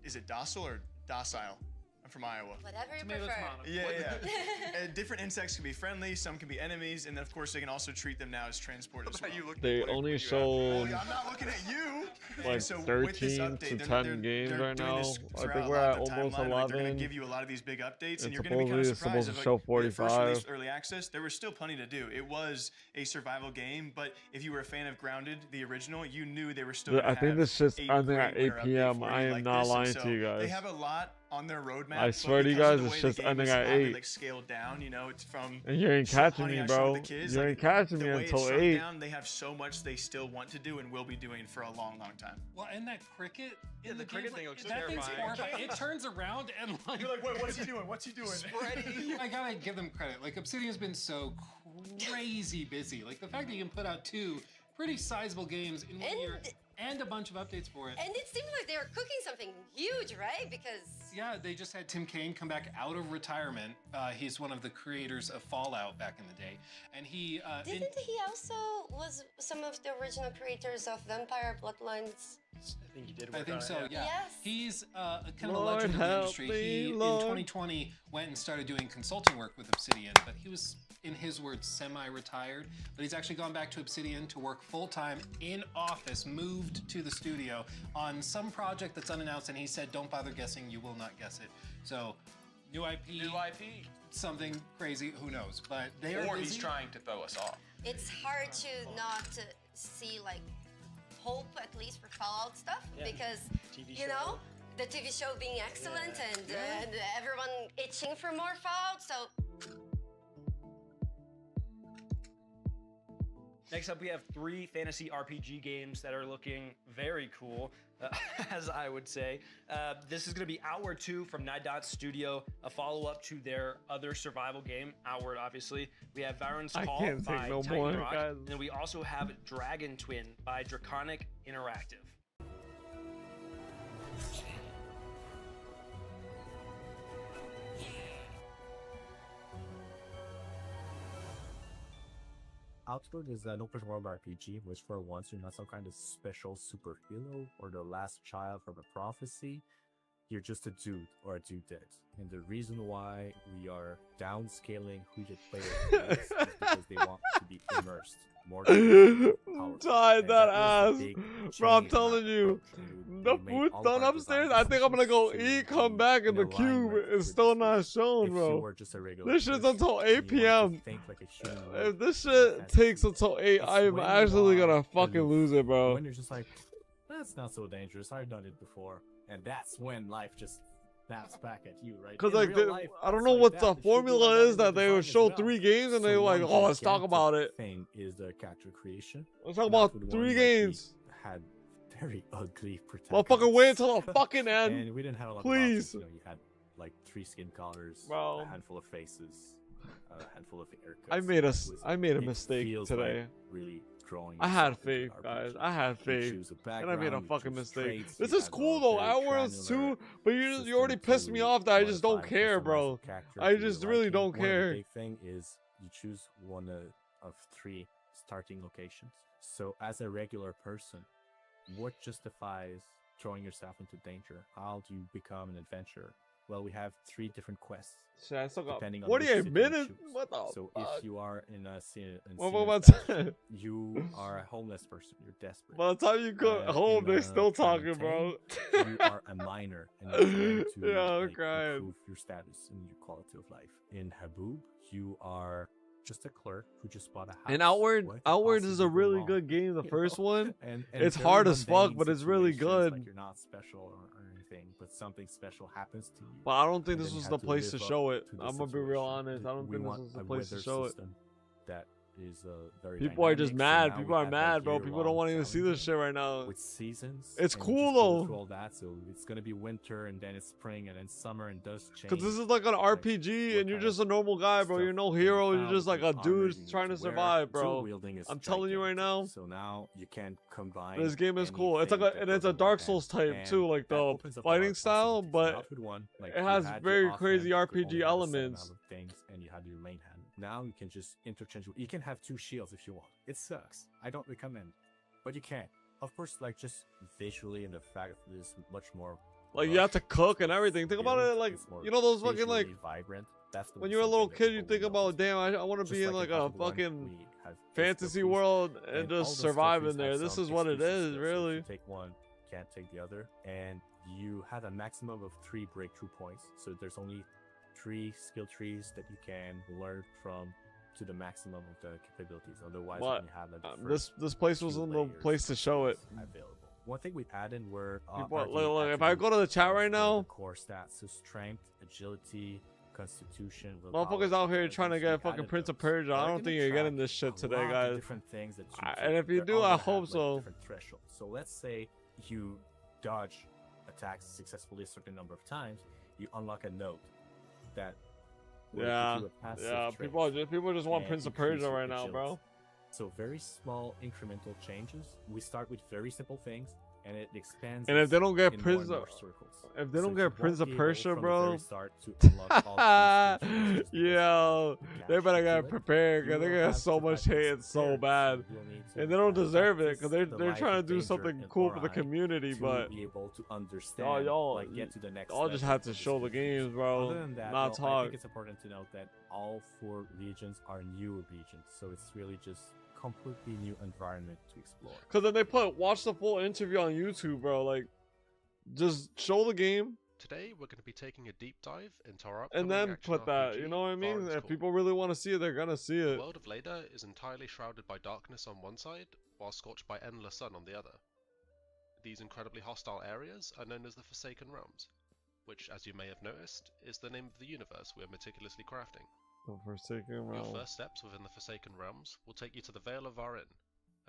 is it docile or docile? I'm from Iowa. Whatever you Tomato, prefer. tomato. Yeah. Different insects can be friendly, some can be enemies, and then of course they can also treat them now as transport as well. They only show I'm not looking at you. like And so with this 13 to update, 10 games they're right doing now. this I throughout think a we're lot at of the almost timeline, but They're going 11. to give you a lot of these big updates, and And you're going to be kind of supposedly it's surprised. supposed to show When it first 45. released early access, there was still plenty to do. It was a survival game, but if you were a fan of Grounded, the original, you knew they were still. I think this shit's 8 ending at great 8 winter p.m. update for I you am like not this, and lying so to you guys. They have a lot on their roadmap. I but swear to you because guys, of the it's way just the game ending is at oddly, 8. like scaled down, it's from. And you ain't catching Honey, me, I Shrunk bro. the Kids, You like, ain't catching the me way until it's shrunk 8. down, they have so much they still want to do and will be doing for a long, long time. Well, and that cricket. Yeah, the cricket thing looks that thing's terrifying. horrifying. It turns around and like. You're like, wait, what's he doing? What's he doing? I gotta give them credit. Like Obsidian's been so crazy busy. Like the fact that you can put out 2 pretty sizable games in 1 year and a bunch of updates for it. And it seemed like they were cooking something huge, right? Because Yeah, they just had Tim Kaine come back out of retirement. He's one of the creators of Fallout back in the day, and he didn't he also was some of the original creators of Vampire Bloodlines? I think he did. I think so. Yeah. Yes. He's kind of a Lord legend in the help industry. me, He in Lord. 2020 went and started doing consulting work with Obsidian, but he was, in his words, semi-retired. But he's actually gone back to Obsidian to work full-time in office, moved to the studio on some project that's unannounced, and he said, "Don't bother guessing. You will not guess it." So, new IP. New IP. Something crazy. Who knows? But they are Or busy. he's trying to throw us off. It's hard to not see like hope at least for Fallout stuff Yeah. because TV you show. know the TV show being excellent and everyone itching for more Fallout. So Next up, we have 3 fantasy RPG games that are looking very cool, as I would say. This is going to be Outward 2 from Nine Dots Studio, a follow-up to their other survival game, Outward, obviously. We have Varen's I Call can't take by no Titan more, Rock, guys. and then we also have Dragon Twin by Draconic Interactive. Outward is an open world RPG, which for once you're not some kind of special superhero or the last child from a prophecy. You're just a dude or a dudette. And the reason why we are downscaling who the player is because they want to be immersed more than powerful. Tied And that was ass. the big Bro, I'm change in telling that you, approach. the We made food's all of done our upstairs. design I think I'm gonna go decisions eat, come back, and in the cube alignment is with still the not shown, if you bro. were just a regular This shit's person until and you 8 wanted to p.m. think like a human would, If this you shit can't takes do until 8, It's I am when you actually are gonna fucking aloof, lose it, bro. When you're just like, that's not so dangerous. I've done it before, and that's when life just snaps back at you, right? Cause In like real life, I don't that's know like what that. the It should be formula like is that that in they design would as show well. 3 games and So they were like, one oh, let's talk gigantic about it. Thing is the character creation. Let's talk And about Outward 3 one, like, games. we had very ugly Motherfucker, wait until the protagonists. fucking end. And we didn't have a lot Please. of options. You know, you had like 3 skin colors, Bro. a handful of faces, a handful of haircuts. I made a It was- I made a it mistake feels today. Like really growing. I had yourself into faith, the guys. RPG. I had You faith. choose a And I made a background, you fucking choose mistake. traits, This you is have cool a though. very Outworlds granular 2, but you already pissed me off that I just don't care, bro. I just really don't One of the care. big thing is you choose one of 3 starting locations. So as a regular person, what justifies throwing yourself into danger? How do you become an adventurer? Well, we have 3 different quests. Shit, I still got depending on which 48 city you minutes. choose. What the So fuck? if you are in a What about time? You are a homeless person. You're desperate. By the time you go home, they're still talking, bro. You are a minor, and you're trying to Yeah, I'm like, crying. improve your status and your quality of life. In Haboob, you are just a clerk who just bought a house. And Outward, What could Outward is a possibly go really wrong? good game. The You first know? one, and it's very hard as fuck, mundane but it's really situations, good. Like you're not special or anything, but something special happens to you. But I don't think and this then you was have the to place to live show up it. to the I'm gonna be real situation. honest. I don't We think this want was the a place to weather show it. system that is very People are just dynamic, so mad. now People we are have a mad, bro. People don't year-long want to even see this shit right now. with seasons. It's and you cool just go though. through all that, so it's gonna be winter and then it's spring and then summer and does change. Cause this is like an RPG, and you're just a normal guy, bro. You're no hero. You're just like a dude trying to survive, bro. I'm telling you right now. So now you can combine. This game is cool. It's like a, and it's a Dark Souls type too, like the fighting style, but it has very crazy RPG elements. Things, and you had your main hand. Now you can just interchange. You can have 2 shields if you want. It sucks. I don't recommend, but you can. Of course, like just visually and the fact that it's much more. Like you have to cook and everything. Think about it, like you know those fucking like vibrant. That's when you're a little kid, you think about, damn, I want to be in like a fucking fantasy world and just survive in there. This is what it is, really. Take one, can't take the other, and you have a maximum of 3 breakthrough points. So there's only 3 skill trees that you can learn from to the maximum of the capabilities. Otherwise, What? when you have like, the This place wasn't the place to show it. available. One thing we added were People, look, if I go to the chat right now, core stats, so strength, agility, constitution. motherfuckers out here trying to get fucking Prince of Persia. I don't think you're getting this shit today, guys. Different things that you And if you they're do, all I gonna have, hope like, so. different thresholds. So let's say you dodge attacks successfully a certain number of times, you unlock a note that will give Yeah, you a passive yeah. trait People just want and Prince of increase Persia your right now, agility. bro. So very small incremental changes. We start with very simple things, and it expands. And if they don't get in Prince more of, and more circles. if they So don't you get Prince won't of be able Persia, from the bro, very start to unlock all three skills yo, they better get prepared because You they're will gonna have get so to much have hate so prepared, bad, so you'll need to and they don't deserve it practice because the they're life trying to of do danger something and cool for the Ori community, to but be able to understand, y'all, like get to the next y'all just level have of to the show the skills. games, bro. Other than that, Not well, I talk. think it's important to note that all 4 regions are newer regions, so it's really just completely new environment to explore. Cause then they watch the full interview on YouTube, bro. Like, just show the game Today, we're going to be taking a deep dive into our and upcoming then action put that. RPG, You know what I mean? Varan's If Call. people really want to see it, they're gonna see The it. world of Leda is entirely shrouded by darkness on one side, while scorched by endless sun on the other. These incredibly hostile areas are known as the Forsaken Realms, which, as you may have noticed, is the name of the universe we are meticulously crafting. The Forsaken Your Realm. first steps within the Forsaken Realms will take you to the Vale of Varin,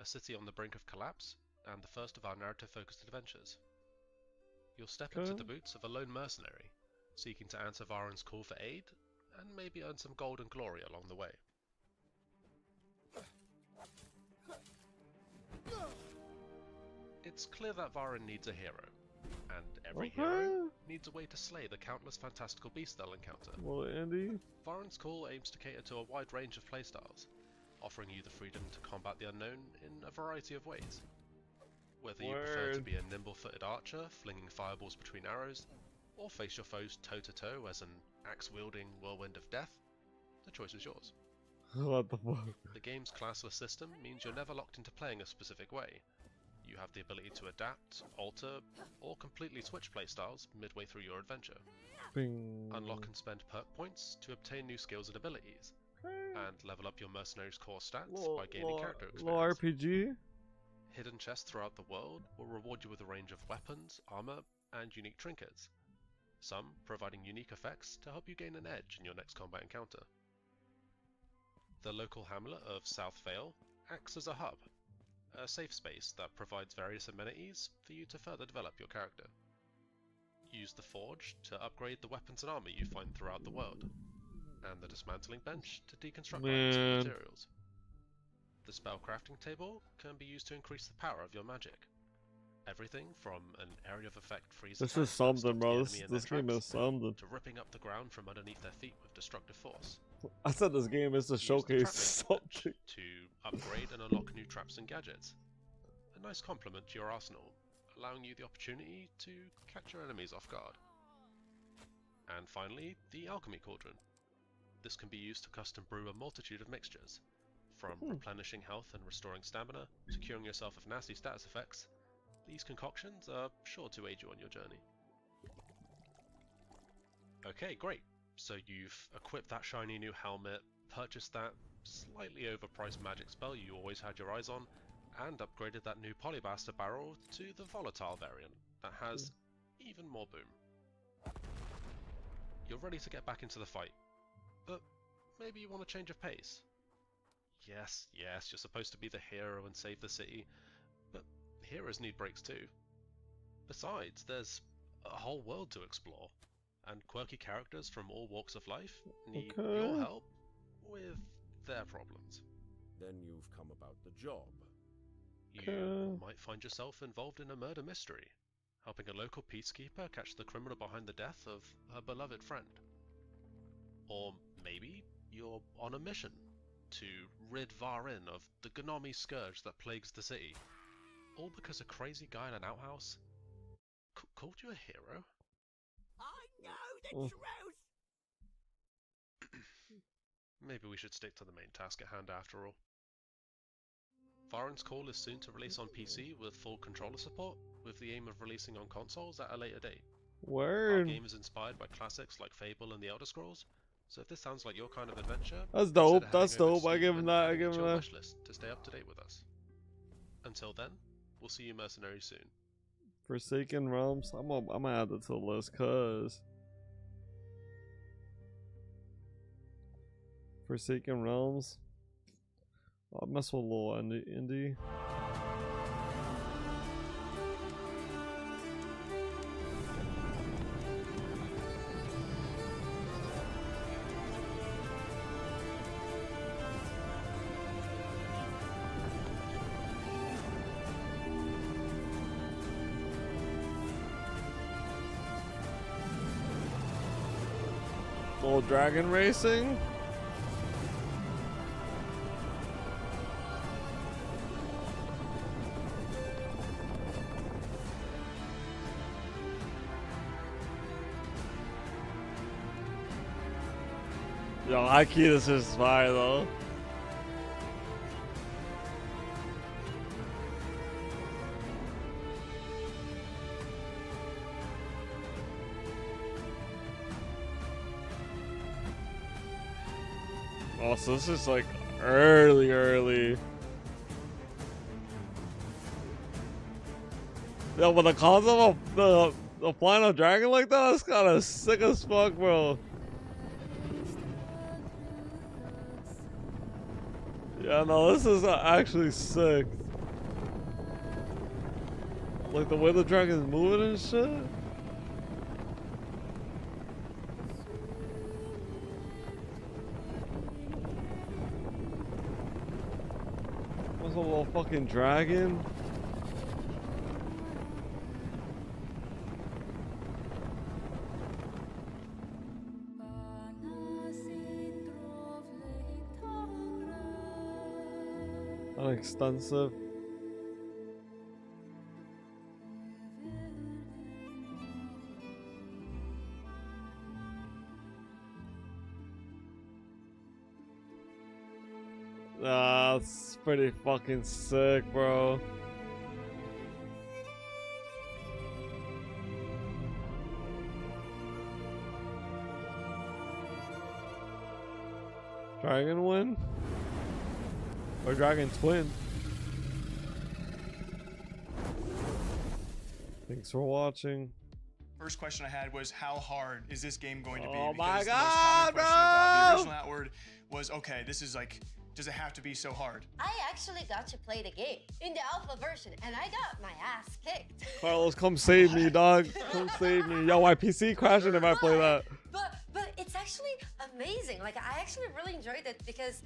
a city on the brink of collapse, and the first of our narrative-focused adventures. You'll step into the boots of a lone mercenary, seeking to answer Varin's call for aid, and maybe earn some gold and glory along the way. It's clear that Varin needs a hero, and every hero needs a way to slay the countless fantastical beasts they'll encounter. Well, Andy. Varin's Call aims to cater to a wide range of playstyles, offering you the freedom to combat the unknown in a variety of ways. Whether you prefer to be a nimble-footed archer, flinging fireballs between arrows, or face your foes toe-to-toe as an axe-wielding whirlwind of death, the choice is yours. What the fuck? The game's classless system means you're never locked into playing a specific way. You have the ability to adapt, alter, or completely switch playstyles midway through your adventure. Bing. Unlock and spend perk points to obtain new skills and abilities, and level up your mercenary's core stats by gaining character Little experience. RPG. Hidden chests throughout the world will reward you with a range of weapons, armor, and unique trinkets, some providing unique effects to help you gain an edge in your next combat encounter. The local hamlet of South Vale acts as a hub, a safe space that provides various amenities for you to further develop your character. Use the forge to upgrade the weapons and armor you find throughout the world, and the dismantling bench to deconstruct items and materials. The spell crafting table can be used to increase the power of your magic. Everything from an area of effect freeze This attack is that something, stops bro. the This enemy in their game is tracks, something. to ripping up the ground from underneath their feet with destructive force. I said this game is to Use the showcase trap making something. bench to upgrade and unlock new traps and gadgets. A nice complement to your arsenal, allowing you the opportunity to catch your enemies off guard. And finally, the Alchemy Cauldron. This can be used to custom brew a multitude of mixtures, from replenishing health and restoring stamina to curing yourself of nasty status effects. These concoctions are sure to aid you on your journey. Okay, great. So you've equipped that shiny new helmet, purchased that slightly overpriced magic spell you always had your eyes on, and upgraded that new Polybuster barrel to the volatile variant that has even more boom. You're ready to get back into the fight, but maybe you want a change of pace. Yes, you're supposed to be the hero and save the city, but heroes need breaks too. Besides, there's a whole world to explore, and quirky characters from all walks of life need your help with their problems. Then you've come about the job. You might find yourself involved in a murder mystery, helping a local peacekeeper catch the criminal behind the death of her beloved friend. Or maybe you're on a mission to rid Varin of the Gnomi scourge that plagues the city, all because a crazy guy in an outhouse called you a hero? I know the truth! Maybe we should stick to the main task at hand after all. Varen's Call is soon to release on PC with full controller support, with the aim of releasing on consoles at a later date. Our game is inspired by classics like Fable and The Elder Scrolls, so if this sounds like your kind of adventure, that's dope. That's dope. I give him that. I give him that. Wish list to stay up to date with us. Until then, we'll see you mercenaries soon. Forsaken Realms. I'm gonna add that to the list, cause Forsaken Realms. I'll mess with a little indie. Little dragon racing. Yo, high key, this is fire though. Oh, so this is like early. Yo, but the concept of the flying a dragon like that is kind of sick as fuck, bro. Yeah, no, this is actually sick. Like the way the dragon's moving and shit. What's a little fucking dragon? Extensive. That's pretty fucking sick, bro. Dragon win? Or Dragon Twin? Thanks for watching. First question I had was, how hard is this game going to be? Oh because my the God, most common question bro! about the original Outward was, okay, this is like, does it have to be so hard? I actually got to play the game in the alpha version, and I got my ass kicked. Carlos, come save me, dog. Come save me. Yo, my PC crashing if I play that. But it's actually amazing. Like, I actually really enjoyed it because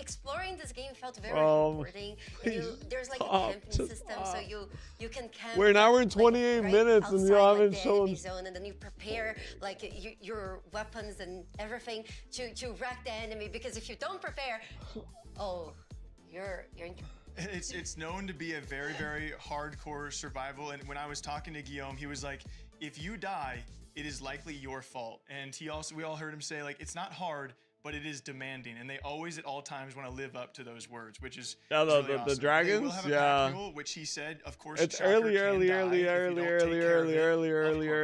exploring this game felt very rewarding. And there's like a camping system, so you can camp. We're an hour and 28 minutes, and you haven't shown. Zone, and then you prepare like your weapons and everything to wreck the enemy. Because if you don't prepare, oh, you're in. It's known to be a very, very hardcore survival. And when I was talking to Guillaume, he was like, if you die, it is likely your fault. And we all heard him say, like, it's not hard, but it is demanding, and they always at all times want to live up to those words, which is really the awesome. dragons, they will have a yeah. pack mule, which he said, of course, It's Shocker early can die if you don't take care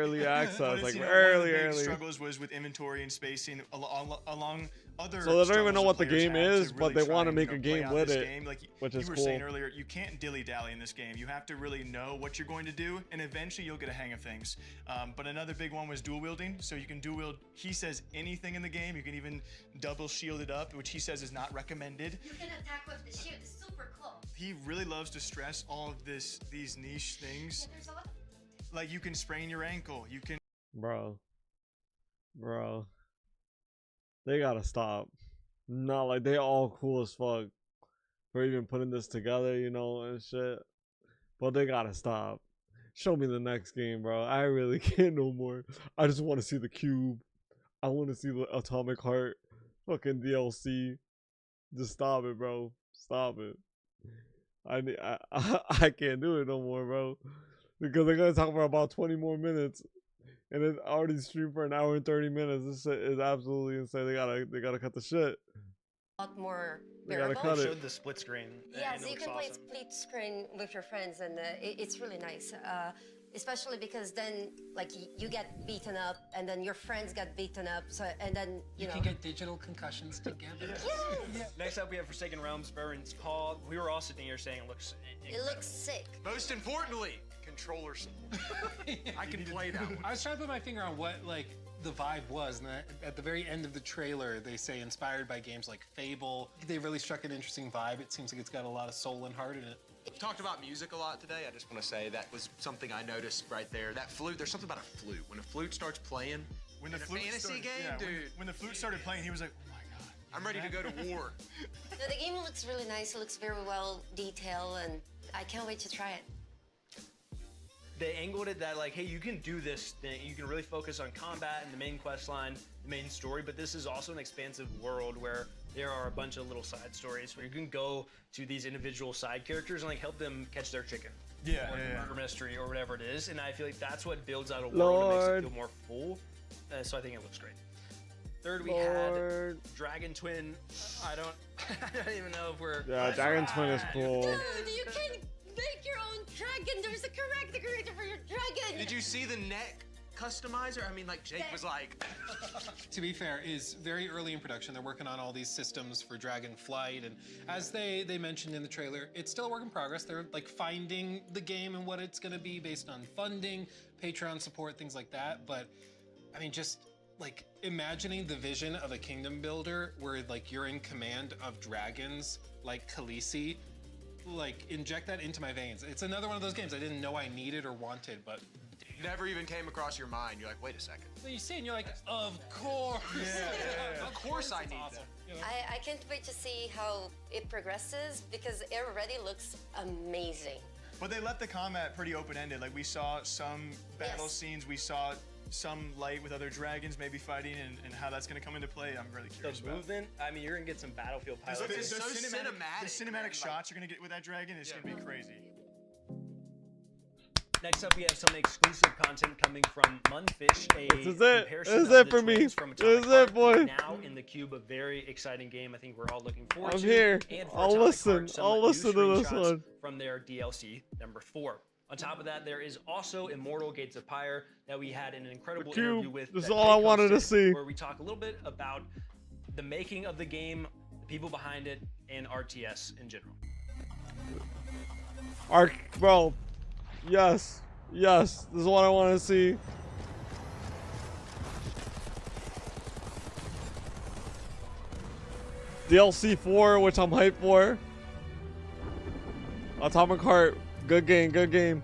of it. access, But like you know, early. one of the big struggles was with inventory and spacing along other. So they don't even know struggles what the players game have is, to but really they try want to and, make you a know, play game out with this it, game. Like which you is were cool. saying earlier, you can't dilly-dally in this game. You have to really know what you're going to do, and eventually you'll get a hang of things. But another big one was dual wielding. So you can dual wield, he says, anything in the game. You can even double shield it up, which he says is not recommended. You can attack with the shield. It's super cool. He really loves to stress all of these niche things. There's a lot of Like you can sprain your ankle. You can. Bro, they gotta stop. Not like they all cool as fuck for even putting this together, you know, and shit. But they gotta stop. Show me the next game, bro. I really can't no more. I just want to see the cube. I want to see the Atomic Heart fucking DLC. Just stop it, bro. Stop it. I can't do it no more, bro. Because they're gonna talk for about 20 more minutes. And it's already streamed for an hour and 30 minutes. This shit is absolutely insane. They gotta cut the shit. a lot more They gotta bearable. cut it. Showed the split screen. Yeah, and so it you looks can play awesome. split screen with your friends, and it's really nice. Especially because then, like, you get beaten up, and then your friends get beaten up. So, and then you know. can get digital concussions together. Yes. Next up, we have Forsaken Realms, Baron's Call. We were all sitting here saying it looks. It looks sick. Most importantly, controller support. I can play that one. I was trying to put my finger on what like the vibe was, and at the very end of the trailer, they say inspired by games like Fable. They really struck an interesting vibe. It seems like it's got a lot of soul and heart in it. We've talked about music a lot today. I just want to say that was something I noticed right there. That flute, there's something about a flute. When a flute starts playing, When the in a flute fantasy started, game, yeah, dude. When the flute started playing, he was like, "Oh my god, I'm ready to go to war." No, the game looks really nice. It looks very well detailed, and I can't wait to try it. They angled it that like, hey, you can do this thing. You can really focus on combat and the main quest line, the main story, but this is also an expansive world where there are a bunch of little side stories where you can go to these individual side characters and like help them catch their chicken. Yeah, or yeah, murder mystery or whatever it is. And I feel like that's what builds out a world and makes it feel more full. So I think it looks great. Third, we had Dragon Twin. I don't even know if we're. Yeah, Dragon Twin is cool. Dude, you can make your own dragon. There's a character creator for your dragon. Did you see the neck customizer? I mean, like Jake was like. To be fair, is very early in production. They're working on all these systems for Dragonflight, and as they mentioned in the trailer, it's still a work in progress. They're like finding the game and what it's going to be based on funding, Patreon support, things like that. But I mean, just like imagining the vision of a kingdom builder where like you're in command of dragons like Khaleesi, like inject that into my veins. It's another one of those games I didn't know I needed or wanted, but Never even came across your mind. You're like, wait a second. well, you see and you're like, of course. Of course I need awesome. that. You know? I can't wait to see how it progresses because it already looks amazing. But they left the combat pretty open-ended. Like we saw some battle scenes, we saw some light with other dragons maybe fighting, and how that's going to come into play. I'm really curious The about. movement, I mean, you're gonna get some Battlefield pilots. The It's so cinematic. The cinematic shots you're going to get with that dragon is going to be crazy. Next up, we have some exclusive content coming from Munfish. This is it. Comparison This is of it the for me. twins from This Atomic is Heart, it, boy. Now in the cube, a very exciting game. I think we're all looking forward I'm to. here. And for I'll Atomic listen. Heart, some I'll new listen to this screenshots one. from their DLC number 4. On top of that, there is also Immortal Gates of Pyre that we had an incredible The cube. interview with. This is that all I Jake wanted to hosted, see. Where we talk a little bit about the making of the game, the people behind it, and RTS in general. Bro, yes, this is what I want to see. DLC 4, which I'm hyped for. Atomic Heart, good game.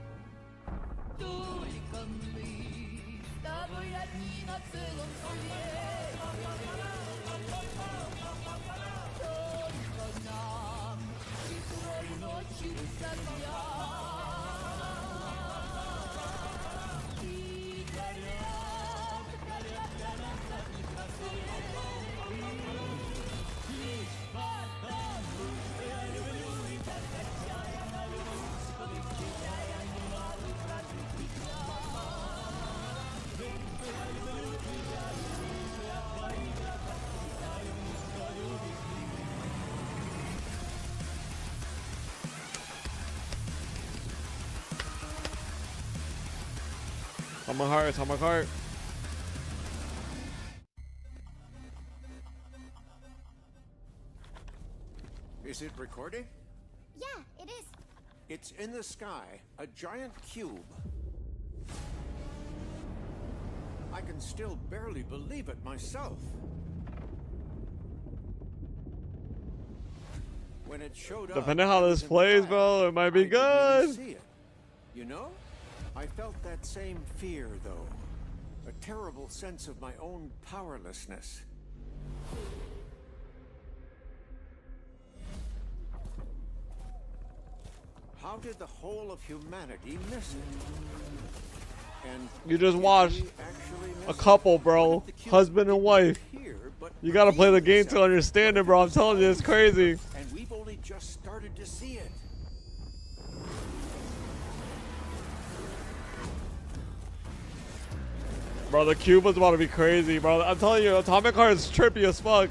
Atomic Heart, Atomic Heart. Is it recording? Yeah, it is. It's in the sky, a giant cube. I can still barely believe it myself. When it showed up, Depending how this plays, bro, it might be good. See it. You know, I felt that same fear, though. A terrible sense of my own powerlessness. How did the whole of humanity miss it? And You just watched a couple, bro. Husband and wife. You gotta play the game to understand it, bro. I'm telling you, it's crazy. And we've only just started to see it. Bro, the cube was about to be crazy, bro. I'm telling you, Atomic Heart is trippy as fuck.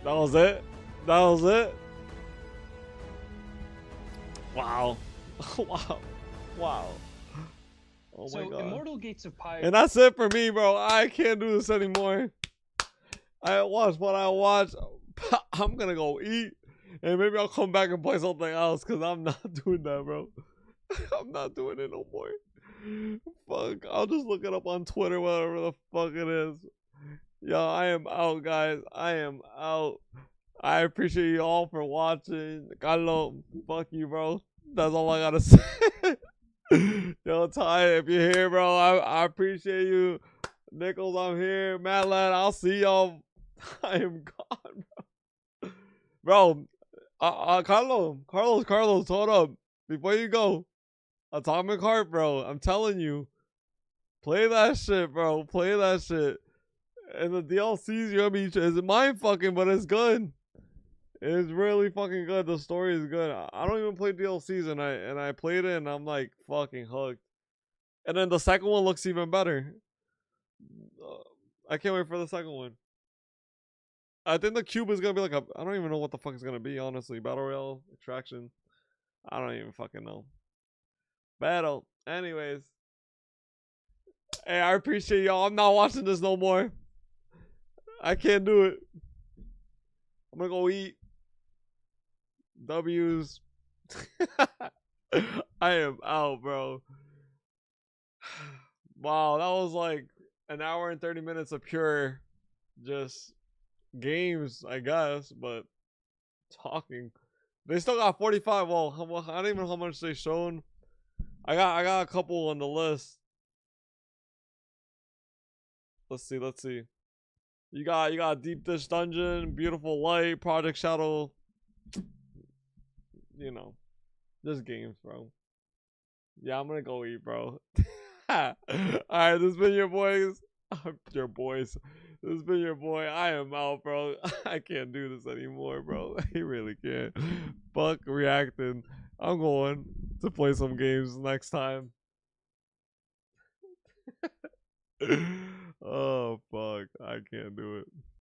That was it? That was it? Wow. Wow. Wow. Oh my god. Immortal Gates of Pyre. And that's it for me, bro. I can't do this anymore. I watched what I watched. I'm gonna go eat. And maybe I'll come back and play something else, because I'm not doing that, bro. I'm not doing it no more. Fuck. I'll just look it up on Twitter, whatever the fuck it is. Yo, I am out, guys. I am out. I appreciate you all for watching. Carlo, fuck you, bro. That's all I gotta say. Yo, Ty, if you're here, bro, I appreciate you. Nichols, I'm here. Matt Lad, I'll see y'all. I am gone, bro. Carlos, hold up. Before you go, Atomic Heart, bro. I'm telling you. Play that shit, bro. Play that shit. And the DLCs you're gonna be is mind fucking, but it's good. It's really fucking good. The story is good. I don't even play DLCs, and I played it, and I'm like fucking hooked. And then the second one looks even better. I can't wait for the second one. I think the cube is gonna be like a. I don't even know what the fuck it's gonna be, honestly. Battle Royale, Extraction. I don't even fucking know. Battle. Anyways. Hey, I appreciate y'all. I'm not watching this no more. I can't do it. I'm gonna go eat. W's. I am out, bro. Wow, that was like an hour and 30 minutes of pure just games, I guess, but talking. They still got 45. Well, I don't even know how much they shown. I got a couple on the list. Let's see. You got Deep Dish Dungeon, Beautiful Light, Project Shadow. You know, just games, bro. Yeah, I'm gonna go eat, bro. Alright, this has been your boys. Your boys. This has been your boy. I am out, bro. I can't do this anymore, bro. I really can't. Fuck reacting. I'm going to play some games next time. Oh, fuck. I can't do it.